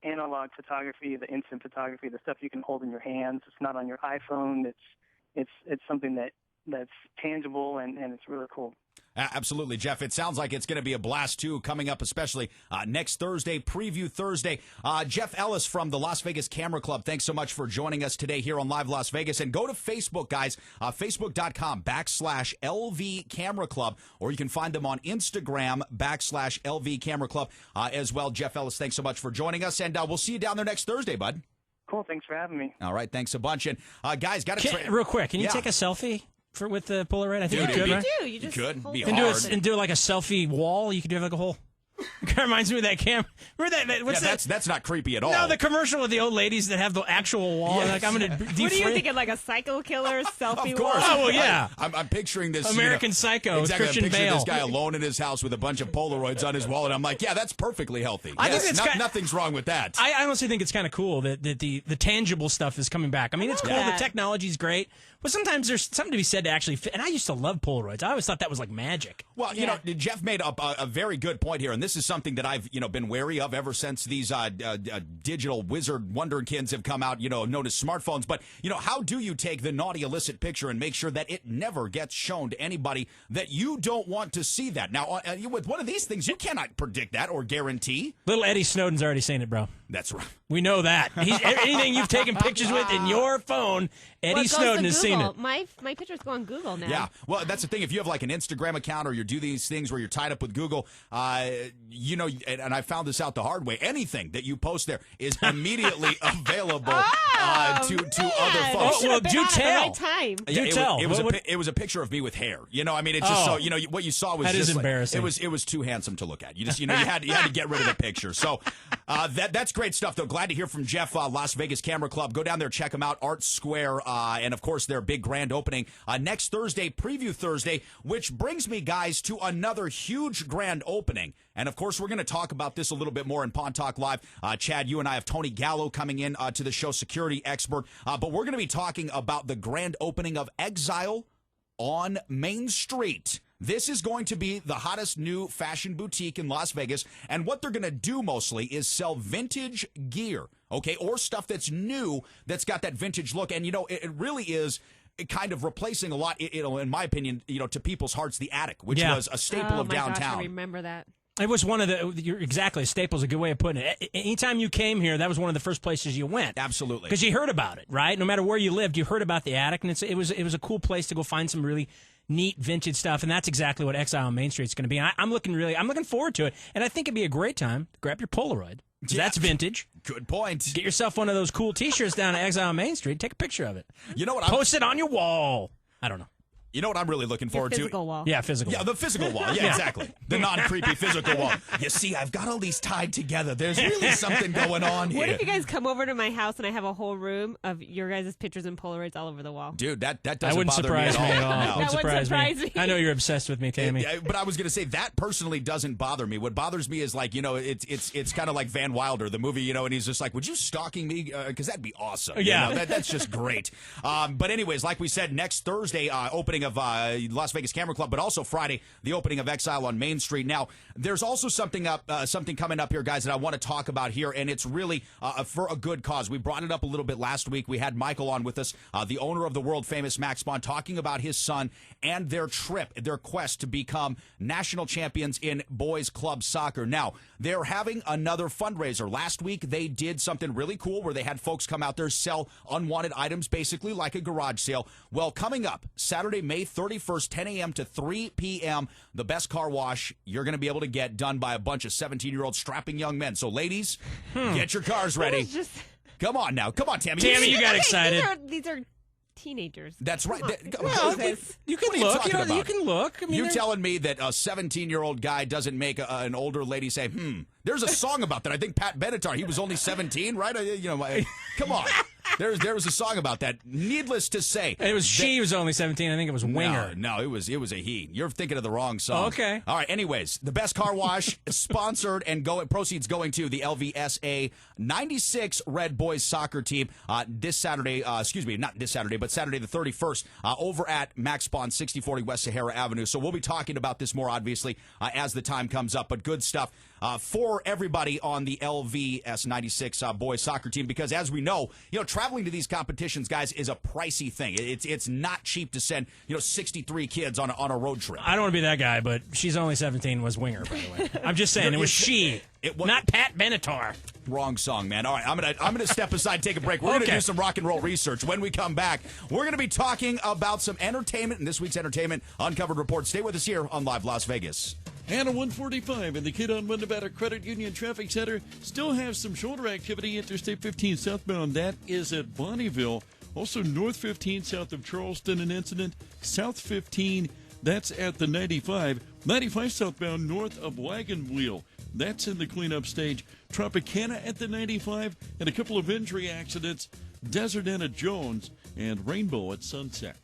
analog photography, the instant photography, the stuff you can hold in your hands. It's not on your iPhone. It's something that's tangible and it's really cool. Absolutely, Jeff. It sounds like it's going to be a blast, too, coming up, especially next Thursday, Preview Thursday. Jeff Ellis from the Las Vegas Camera Club, thanks so much for joining us today here on Live Las Vegas. And go to Facebook, guys, facebook.com/LV Camera Club, or you can find them on Instagram /LV Camera Club as well. Jeff Ellis, thanks so much for joining us, and we'll see you down there next Thursday, bud. Cool. Thanks for having me. All right. Thanks a bunch. And, guys, got to... Real quick, can you take a selfie? With the Polaroid, I think you could, right? You just could be hard. And do like a selfie wall. You could do like a whole. It kind of reminds me of that camera. Remember that? What's that? That's not creepy at all. No, the commercial with the old ladies that have the actual wall. Yes. Like I'm going to. What are you thinking? Like a Psycho Killer selfie Of course. wall? Oh well, yeah. I'm picturing this American Psycho. Exactly. Christian I'm picturing Bale. this guy alone in his house with a bunch of Polaroids on his wall, and I'm like, yeah, that's perfectly healthy. I think it's nothing's wrong with that. I honestly think it's kind of cool that the tangible stuff is coming back. I mean, it's cool. The technology's great, but sometimes there's something to be said to actually fit. And I used to love Polaroids. I always thought that was like magic. Well, Jeff made a very good point here, and this is something that I've been wary of ever since these digital wizard wonderkins have come out, known as smartphones. But how do you take the naughty illicit picture and make sure that it never gets shown to anybody that you don't want to see that? Now, with one of these things, you cannot predict that or guarantee. Little Eddie Snowden's already seen it, bro. That's right. We know that. Anything you've taken pictures with in your phone, Eddie Snowden has seen it. My pictures go on Google now. Yeah, well, that's the thing. If you have like an Instagram account or you do these things where you're tied up with Google, and I found this out the hard way, anything that you post there is immediately available to other folks. Well, do tell. Do tell. It was a picture of me with hair. It's just so what you saw was that just is embarrassing. It was too handsome to look at. You just you had to get rid of the picture. So that's great stuff, though. Glad to hear from Jeff, Las Vegas Camera Club. Go down there, check them out, Art Square, and of course their big grand opening next Thursday, Preview Thursday, which brings me, guys, to another huge grand opening. And of course, we're going to talk about this a little bit more in Pawn Talk Live. Chad, you and I have Tony Gallo coming in to the show, security expert. But we're going to be talking about the grand opening of Exile on Main Street. This is going to be the hottest new fashion boutique in Las Vegas, and what they're going to do mostly is sell vintage gear, okay, or stuff that's new that's got that vintage look. And, it really is kind of replacing a lot, in my opinion, to people's hearts, the Attic, which was a staple of downtown. Gosh, I remember that. It was one of you're exactly, Staples, a good way of putting it. Anytime you came here, that was one of the first places you went. Absolutely. Because you heard about it, right? No matter where you lived, you heard about the Attic, and it was a cool place to go find some really neat vintage stuff, and that's exactly what Exile on Main Street is going to be. And I'm looking forward to it, and I think it'd be a great time to grab your Polaroid. Yeah. That's vintage. Good point. Get yourself one of those cool T-shirts down at Exile on Main Street. Take a picture of it. You know what? Post it on your wall. I don't know. You know what I'm really looking forward to? Physical wall. Yeah, physical. Yeah, the physical wall. Yeah, exactly. The non-creepy physical wall. You see, I've got all these tied together. There's really something going on here. What if you guys come over to my house and I have a whole room of your guys' pictures and Polaroids all over the wall? Dude, that doesn't bother me surprise at all. No. That wouldn't surprise me. I know you're obsessed with me, Tammy. But I was going to say that personally doesn't bother me. What bothers me is it's kind of like Van Wilder, the movie, and he's just like, would you stalking me? Because that'd be awesome. Yeah. That's just great. But anyways, like we said, next Thursday, opening of Las Vegas Camera Club, but also Friday, the opening of Exile on Main Street. Now, there's also something coming up here, guys, that I want to talk about here, and it's really for a good cause. We brought it up a little bit last week. We had Michael on with us, the owner of the world-famous MaxPon, talking about his son and their trip, their quest to become national champions in boys club soccer. Now, they're having another fundraiser. Last week, they did something really cool where they had folks come out there, sell unwanted items, basically like a garage sale. Well, coming up, Saturday, May 31st, 10 a.m. to 3 p.m., the best car wash you're going to be able to get done by a bunch of 17-year-old strapping young men. So, ladies, get your cars ready. Come on now. Come on, Tammy. Tammy, you got excited. These are teenagers. That's right. You can look. You can look. I mean, you're telling me that a 17-year-old guy doesn't make an older lady say, There's a song about that. I think Pat Benatar, he was only 17, right? Come on. There was a song about that. Needless to say, it was she was only 17. I think it was Winger. No, it was a he. You're thinking of the wrong song. Okay. All right. Anyways, the best car wash sponsored and proceeds going to the LVSA 96 Red Boys soccer team this Saturday. Not this Saturday, but Saturday the 31st over at MaxPon 6040 West Sahara Avenue. So we'll be talking about this more obviously as the time comes up. But good stuff for everybody on the LVS 96 boys soccer team, because as we know, traveling to these competitions, guys, is a pricey thing. It's not cheap to send 63 kids on a road trip. I don't want to be that guy, but she's only 17. Was Winger, by the way. I'm just saying it was she. Not Pat Benatar. Wrong song, man. All right, I'm gonna step aside, take a break. We're gonna do some rock and roll research. When we come back, we're gonna be talking about some entertainment in this week's Entertainment Uncovered Report. Stay with us here on Live Las Vegas. And at 145 in the Kidon Nevada Credit Union Traffic Center still has some shoulder activity. Interstate 15 southbound, that is at Bonneville. Also North 15 south of Charleston, an incident. South 15, that's at the 95. 95 southbound north of Wagon Wheel. That's in the cleanup stage. Tropicana at the 95, and a couple of injury accidents. Desert Inn at Jones and Rainbow at Sunset.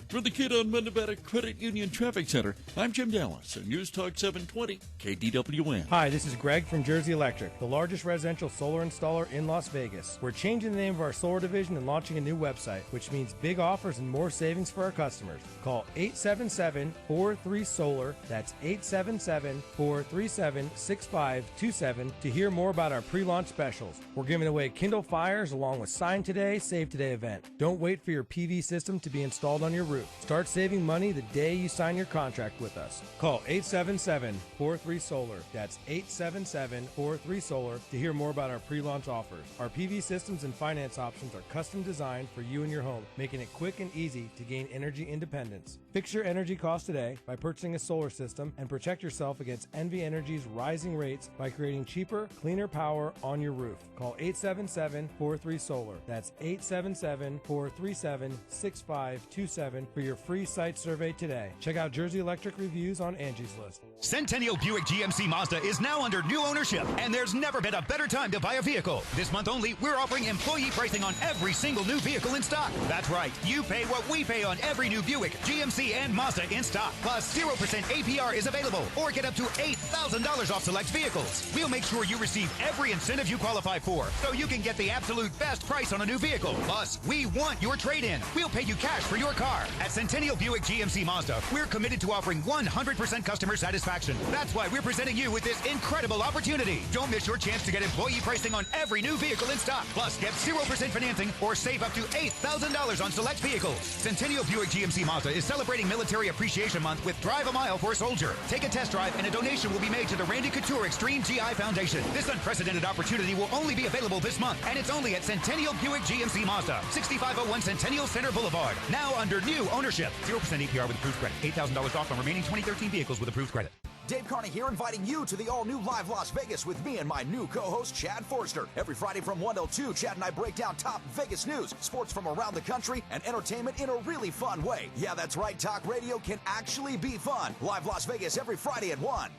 For the Kidon Nevada Credit Union Traffic Center, I'm Jim Dallas at News Talk 720 KDWN. Hi, this is Greg from Jersey Electric, the largest residential solar installer in Las Vegas. We're changing the name of our solar division and launching a new website, which means big offers and more savings for our customers. Call 877-43-SOLAR. That's 877-437-6527 to hear more about our pre-launch specials. We're giving away Kindle Fires along with Sign Today, Save Today event. Don't wait for your PV system to be installed on your roof. Start saving money the day you sign your contract with us. Call 877-43-SOLAR. That's 877-43-SOLAR to hear more about our pre-launch offers. Our PV systems and finance options are custom designed for you and your home, making it quick and easy to gain energy independence. Fix your energy costs today by purchasing a solar system and protect yourself against NV Energy's rising rates by creating cheaper, cleaner power on your roof. Call 877-43-SOLAR. That's 877-437-6527 for your free site survey today. Check out Jersey Electric reviews on Angie's List. Centennial Buick GMC Mazda is now under new ownership, and there's never been a better time to buy a vehicle. This month only, we're offering employee pricing on every single new vehicle in stock. That's right, you pay what we pay on every new Buick, GMC, and Mazda in stock. Plus, 0% APR is available, or get up to $8,000 off select vehicles. We'll make sure you receive every incentive you qualify for, so you can get the absolute best price on a new vehicle. Plus, we want your trade-in. We'll pay you cash for your car. At Centennial Buick GMC Mazda, we're committed to offering 100% customer satisfaction. That's why we're presenting you with this incredible opportunity. Don't miss your chance to get employee pricing on every new vehicle in stock. Plus, get 0% financing or save up to $8,000 on select vehicles. Centennial Buick GMC Mazda is celebrating Military Appreciation Month with Drive a Mile for a Soldier. Take a test drive and a donation will be made to the Randy Couture Extreme GI Foundation. This unprecedented opportunity will only be available this month, and it's only at Centennial Buick GMC Mazda, 6501 Centennial Center Boulevard. Now under new ownership. 0% APR with approved credit. $8,000 off on remaining 2013 vehicles with approved credit. Dave Carney here, inviting you to the all-new Live Las Vegas with me and my new co-host, Chad Forster. Every Friday from 1 till 2, Chad and I break down top Vegas news, sports from around the country, and entertainment in a really fun way. Yeah, that's right, talk radio can actually be fun. Live Las Vegas every Friday at 1.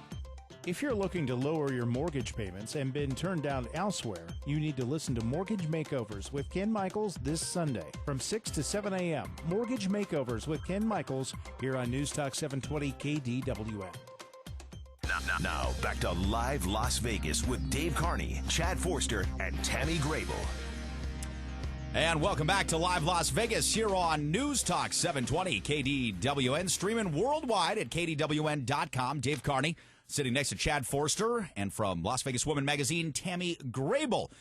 If you're looking to lower your mortgage payments and been turned down elsewhere, you need to listen to Mortgage Makeovers with Ken Michaels this Sunday from 6 to 7 a.m. Mortgage Makeovers with Ken Michaels here on News Talk 720 KDWN. Now, back to Live Las Vegas with Dave Carney, Chad Forster, and Tammy Grable. And welcome back to Live Las Vegas here on News Talk 720 KDWN, streaming worldwide at KDWN.com. Dave Carney sitting next to Chad Forster, and from Las Vegas Woman Magazine, Tammy Grable.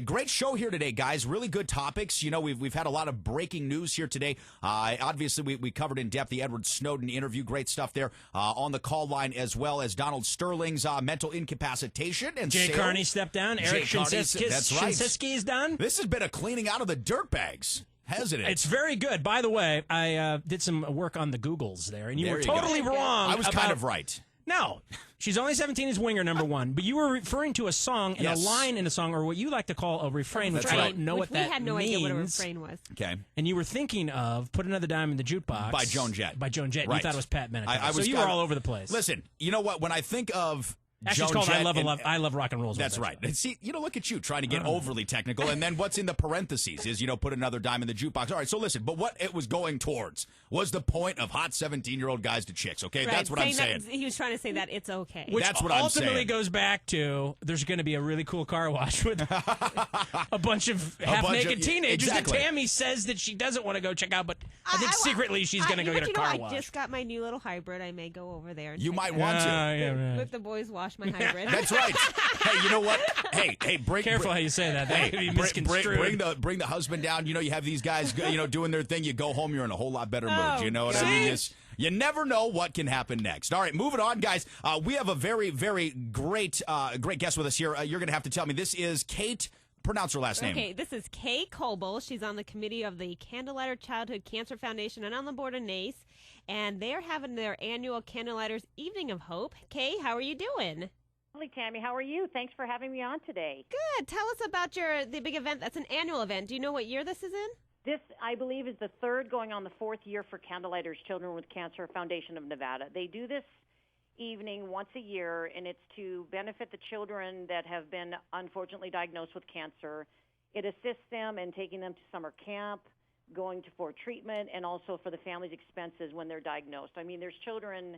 Great show here today, guys. Really good topics. You know, we've had a lot of breaking news here today. Obviously, we covered in depth the Edward Snowden interview. Great stuff there on the call line, as well as Donald Sterling's mental incapacitation. And Jay Carney stepped down. Eric Shinseki is done. This has been a cleaning out of the dirtbags, hasn't it? It's very good. By the way, I did some work on the Googles there, and you were totally wrong. I was kind of right. No, she's only 17 is winger number one. But you were referring to a song and a line in a song, or what you like to call a refrain, which I don't know what that means. We had no idea what a refrain was. Okay. And you were thinking of "Put Another Dime in the Jukebox" by Joan Jett. Right. You thought it was Pat Benatar. So you were all over the place. Listen, you know what? When I think of actually, it's called I Love Rock and Roll. That's right. And see, look at you trying to get overly technical. And then what's in the parentheses is, put another dime in the jukebox. All right, so listen, but what it was going towards was the point of hot 17-year-old guys to chicks, okay? Right, that's what I'm saying. He was trying to say that it's okay. Which that's what I'm saying. Ultimately goes back to there's going to be a really cool car wash with a bunch of half-naked teenagers exactly. that Tammy says that she doesn't want to go check out, but I think secretly she's going to go get a car wash. I just got my new little hybrid. I may go over there. And you might want to. Let the boys wash my hybrid. That's right. Hey, you know what? Hey, careful how you say that. That could be misconstrued. Bring the husband down. You have these guys, doing their thing. You go home, you're in a whole lot better mood. You know what I mean? You never know what can happen next. All right, moving on, guys. We have a very, very great guest with us here. You're going to have to tell me. This is Kate. Pronounce her last name. Okay, this is Kay Coble. She's on the committee of the Candlelighter Childhood Cancer Foundation and on the board of NACE. And they're having their annual Candlelighters Evening of Hope. Kay, how are you doing? Lovely, Tammy. How are you? Thanks for having me on today. Good. Tell us about the big event. That's an annual event. Do you know what year this is in? This, I believe, is the third going on the fourth year for Candlelighters Children with Cancer Foundation of Nevada. They do this evening once a year, and it's to benefit the children that have been unfortunately diagnosed with cancer. It assists them in taking them to summer camp, going for treatment, and also for the family's expenses when they're diagnosed. I mean, there's children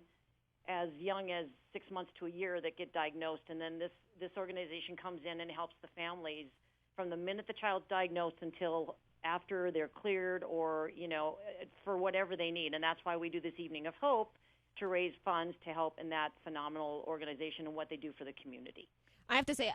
as young as 6 months to a year that get diagnosed, and then this organization comes in and helps the families from the minute the child's diagnosed until after they're cleared or, for whatever they need. And that's why we do this Evening of Hope, to raise funds to help in that phenomenal organization and what they do for the community. I have to say,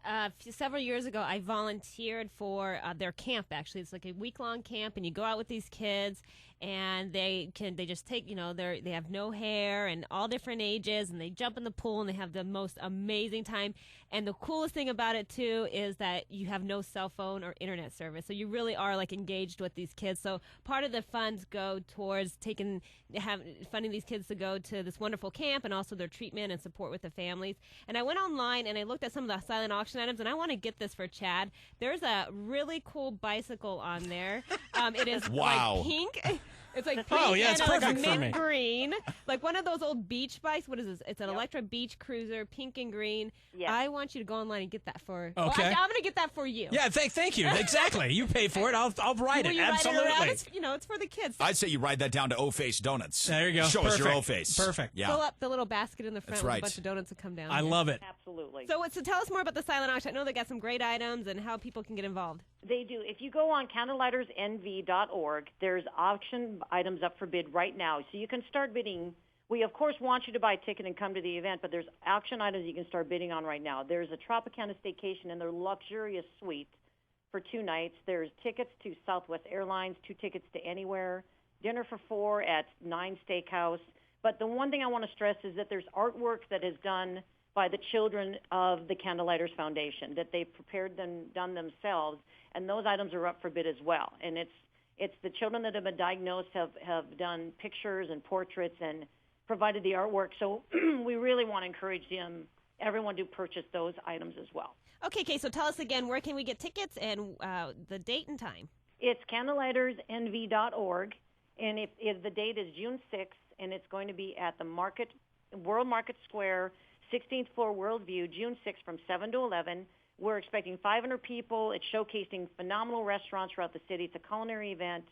several years ago, I volunteered for their camp, actually. It's like a week-long camp, and you go out with these kids, and they just take, they have no hair and all different ages, and they jump in the pool, and they have the most amazing time. And the coolest thing about it, too, is that you have no cell phone or internet service. So you really are, engaged with these kids. So part of the funds go towards funding these kids to go to this wonderful camp and also their treatment and support with the families. And I went online, and I looked at some of the silent auction items, and I want to get this for Chad. There's a really cool bicycle on there. It is like pink. It's like pink it's and perfect for me. mint green, like one of those old beach bikes. What is this? It's an electric beach cruiser, pink and green. Yes. I want you to go online and get that for. Okay. Well, I'm going to get that for you. Yeah, thank you. Exactly. You pay for it. I'll ride it. You Absolutely. Ride it around? It's for the kids. I'd say you ride that down to O-Face Donuts. There you go. Show us your O-Face. Perfect. Yeah. Fill up the little basket in the front That's with right. a bunch of donuts that come down. I love it. Absolutely. So tell us more about the silent auction. I know they got some great items and how people can get involved. They do. If you go on candlelightersnv.org, there's auction items up for bid right now. So you can start bidding. We, of course, want you to buy a ticket and come to the event, but there's auction items you can start bidding on right now. There's a Tropicana staycation in their luxurious suite for 2 nights. There's tickets to Southwest Airlines, 2 tickets to Anywhere, dinner for 4 at 9 Steakhouse. But the one thing I want to stress is that there's artwork that is done by the children of the Candlelighters Foundation that they've done themselves, and those items are up for bid as well. And it's the children that have been diagnosed have done pictures and portraits and provided the artwork. So we really want to encourage everyone to purchase those items as well. Okay, Kay, so tell us again, where can we get tickets and the date and time? It's candlelightersnv.org, and if the date is June 6th, and it's going to be at the World Market Square, 16th floor Worldview, June 6th from 7 to 11. We're expecting 500 people. It's showcasing phenomenal restaurants throughout the city. It's a culinary event.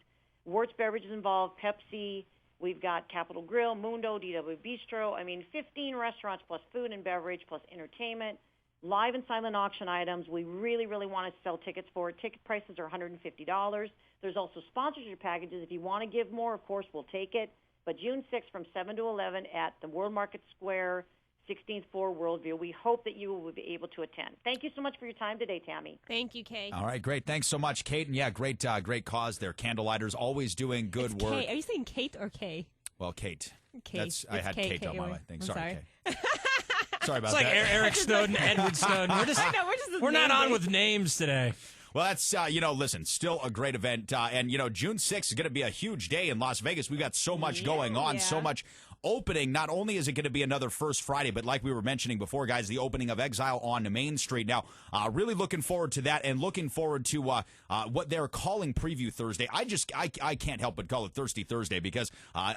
Wertz Beverages involved, Pepsi. We've got Capitol Grill, Mundo, DW Bistro. 15 restaurants plus food and beverage plus entertainment. live and silent auction items. We really, really want to sell tickets for it. Ticket prices are $150. There's also sponsorship packages. If you want to give more, of course, we'll take it. But June 6th from 7 to 11 at the World Market Square, 16th floor, Worldview. We hope that you will be able to attend. Thank you so much for your time today, Tammy. Thank you, Kate. All right, great. Thanks so much, Kate. And yeah, great cause there. Candlelighters always doing good work. Kate. Are you saying Kate or Kay? Well, Kate. Kate. I had Kate on my thing. Sorry, Kate. Sorry about that. It's like that. Eric Snowden, Edward Snowden. We're not on with names today. Well, that's, listen, still a great event. And, June 6th is going to be a huge day in Las Vegas. We've got so much going on, so much opening. Not only is it going to be another First Friday, but like we were mentioning before, guys, the opening of Exile on Main Street. Now, really looking forward to that and looking forward to what they're calling Preview Thursday. I can't help but call it Thirsty Thursday because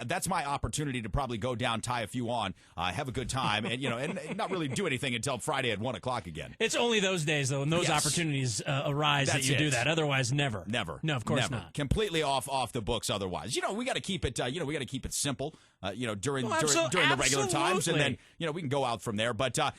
that's my opportunity to probably go down, tie a few on, have a good time, and, and not really do anything until Friday at 1 o'clock again. It's only those days, though, and those opportunities arise that you do that. Otherwise, never. No, of course not. Completely off the books otherwise. We got to keep it, we got to keep it simple, during the regular times, and then we can go out from there. But a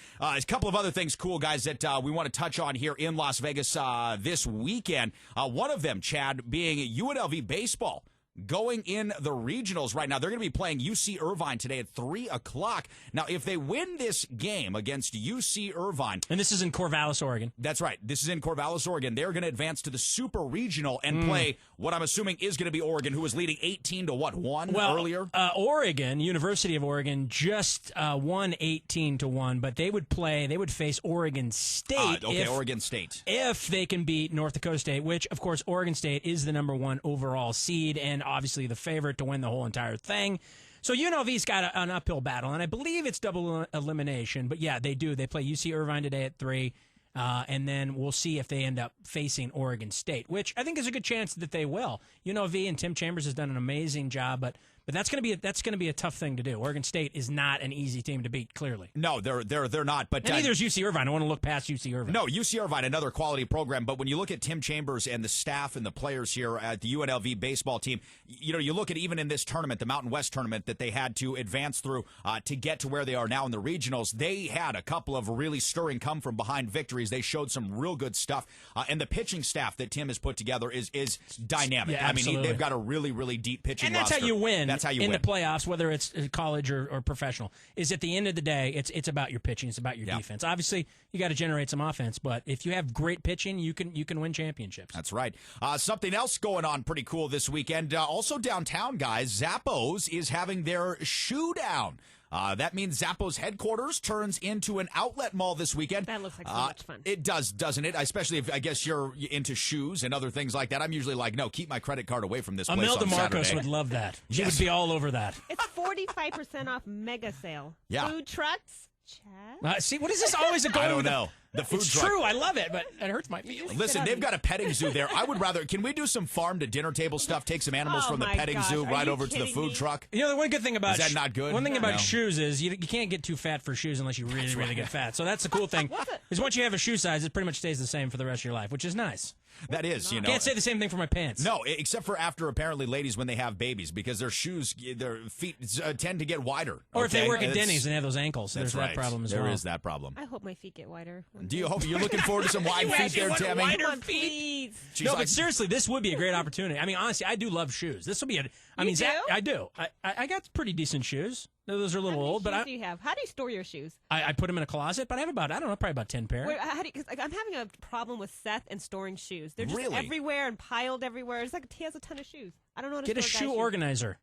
couple of other things, cool guys, that we want to touch on here in Las Vegas this weekend. One of them, Chad, being UNLV baseball. Going in the regionals right now. They're going to be playing UC Irvine today at 3 o'clock. Now, if they win this game against UC Irvine... And this is in Corvallis, Oregon. That's right. This is in Corvallis, Oregon. They're going to advance to the Super Regional and play what I'm assuming is going to be Oregon, who was leading 18-1 earlier? Oregon, University of Oregon, just won 18-1, but they would face Oregon State. Oregon State. If they can beat North Dakota State, which, of course, Oregon State is the number 1 overall seed and obviously the favorite to win the whole entire thing. So UNLV's got an uphill battle, and I believe it's double elimination. But, yeah, they do. They play UC Irvine today at 3, and then we'll see if they end up facing Oregon State, which I think is a good chance that they will. UNLV and Tim Chambers has done an amazing job, but that's going to be a tough thing to do. Oregon State is not an easy team to beat, clearly. No, they're not. But neither is UC Irvine. I want to look past UC Irvine. No, UC Irvine, another quality program. But when you look at Tim Chambers and the staff and the players here at the UNLV baseball team, you look at even in this tournament, the Mountain West tournament that they had to advance through to get to where they are now in the regionals, they had a couple of really stirring come-from-behind victories. They showed some real good stuff. And the pitching staff that Tim has put together is dynamic. Yeah, they've got a really, really deep pitching and that's roster. How you win. That's how you win. In the playoffs, whether it's college or professional, is at the end of the day, it's about your pitching. It's about your defense. Obviously, you got to generate some offense, but if you have great pitching, you can win championships. That's right. Something else going on pretty cool this weekend. Also downtown, guys, Zappos is having their shoe down. That means Zappos headquarters turns into an outlet mall this weekend. That looks like so much fun. It does, doesn't it? Especially if, I guess, you're into shoes and other things like that. I'm usually like, no, keep my credit card away from this place Imelda on Marcos Saturday. would love that. She would be all over that. It's 45% off mega sale. Yeah. Food trucks. Chad? See, what is this always a goal? I don't know. The food it's truck. true. I love it, but it hurts my feelings. Listen, they've got a petting zoo there. I would rather, can we do some farm to dinner table stuff? Take some animals from the petting zoo right over to the food truck? The one good thing about is that not good? One thing about shoes is you can't get too fat for shoes unless you really get fat. So that's the cool thing. Is once you have a shoe size, it pretty much stays the same for the rest of your life, which is nice. That is, Can't say the same thing for my pants. No, except for after apparently ladies when they have babies because their shoes, their feet tend to get wider. Or if they work at Denny's and have those ankles, there's that problem as well. There is that problem. I hope my feet get wider. Do you hope you're looking forward to some wide feet there, Tammy? Wider feet. No, but seriously, this would be a great opportunity. I mean, honestly, I do love shoes. This will be I do. I got pretty decent shoes. Those are a little old, but How do you have? How do you store your shoes? I put them in a closet, but I have probably about 10 pair. Wait, cause I'm having a problem with Seth and storing shoes. They're just everywhere and piled everywhere. It's like he has a ton of shoes. I don't know how to Get a shoe organizer.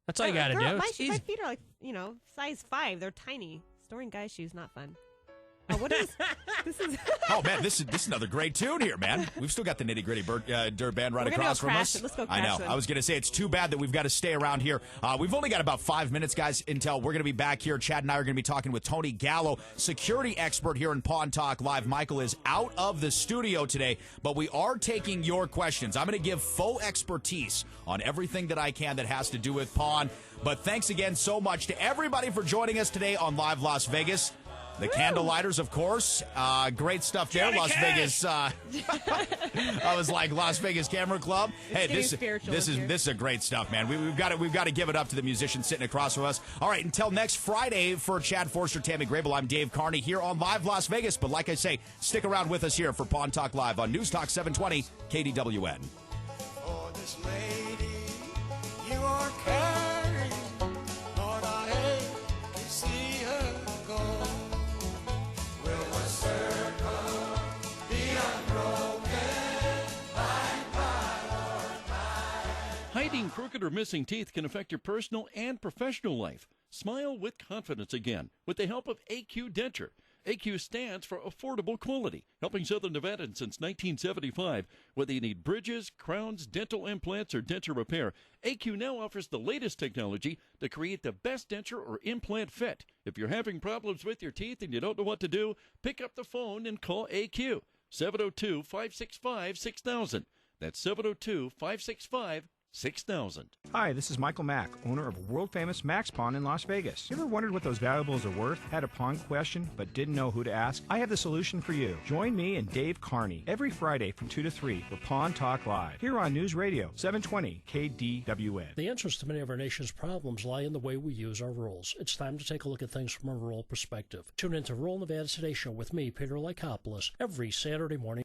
That's all you got to do. My feet are like, size 5. They're tiny. Storing guys' shoes, not fun. Oh, what is this? Is oh man, this is another great tune here, man. We've still got the Nitty Gritty Dirt Band right across from us. Let's go I know. it. I was going to say it's too bad that we've got to stay around here. We've only got about 5 minutes, guys, until we're going to be back here. Chad and I are going to be talking with Tony Gallo, security expert here in Pawn Talk Live. Michael is out of the studio today, but we are taking your questions. I'm going to give full expertise on everything that I can that has to do with pawn. But thanks again so much to everybody for joining us today on Live Las Vegas. The Candlelighters, of course. Great stuff there. Johnny Las Cash! Vegas. I was like Las Vegas Camera Club. Hey, this is a great stuff, man. We've got to give it up to the musicians sitting across from us. All right, until next Friday, for Chad Forster, Tammy Grable, I'm Dave Carney here on Live Las Vegas. But like I say, stick around with us here for Pawn Talk Live on News Talk 720 KDWN. For this lady you are carrying, Lord, I hate to see her go. Will the circle be unbroken Hiding crooked or missing teeth can affect your personal and professional life. Smile with confidence again with the help of AQ Denture. AQ stands for affordable quality, helping Southern Nevadans since 1975. Whether you need bridges, crowns, dental implants, or denture repair, AQ now offers the latest technology to create the best denture or implant fit. If you're having problems with your teeth and you don't know what to do, pick up the phone and call AQ. 702-565-6000. That's 702-565-6000. Hi, this is Michael Mack, owner of world-famous Max Pawn in Las Vegas. You ever wondered what those valuables are worth? Had a pawn question but didn't know who to ask? I have the solution for you. Join me and Dave Carney every Friday from 2 to 3 for Pawn Talk Live, here on News Radio 720 KDWN. The answers to many of our nation's problems lie in the way we use our rules. It's time to take a look at things from a rural perspective. Tune into Rural Nevada Today Show with me, Peter Lycopoulos, every Saturday morning.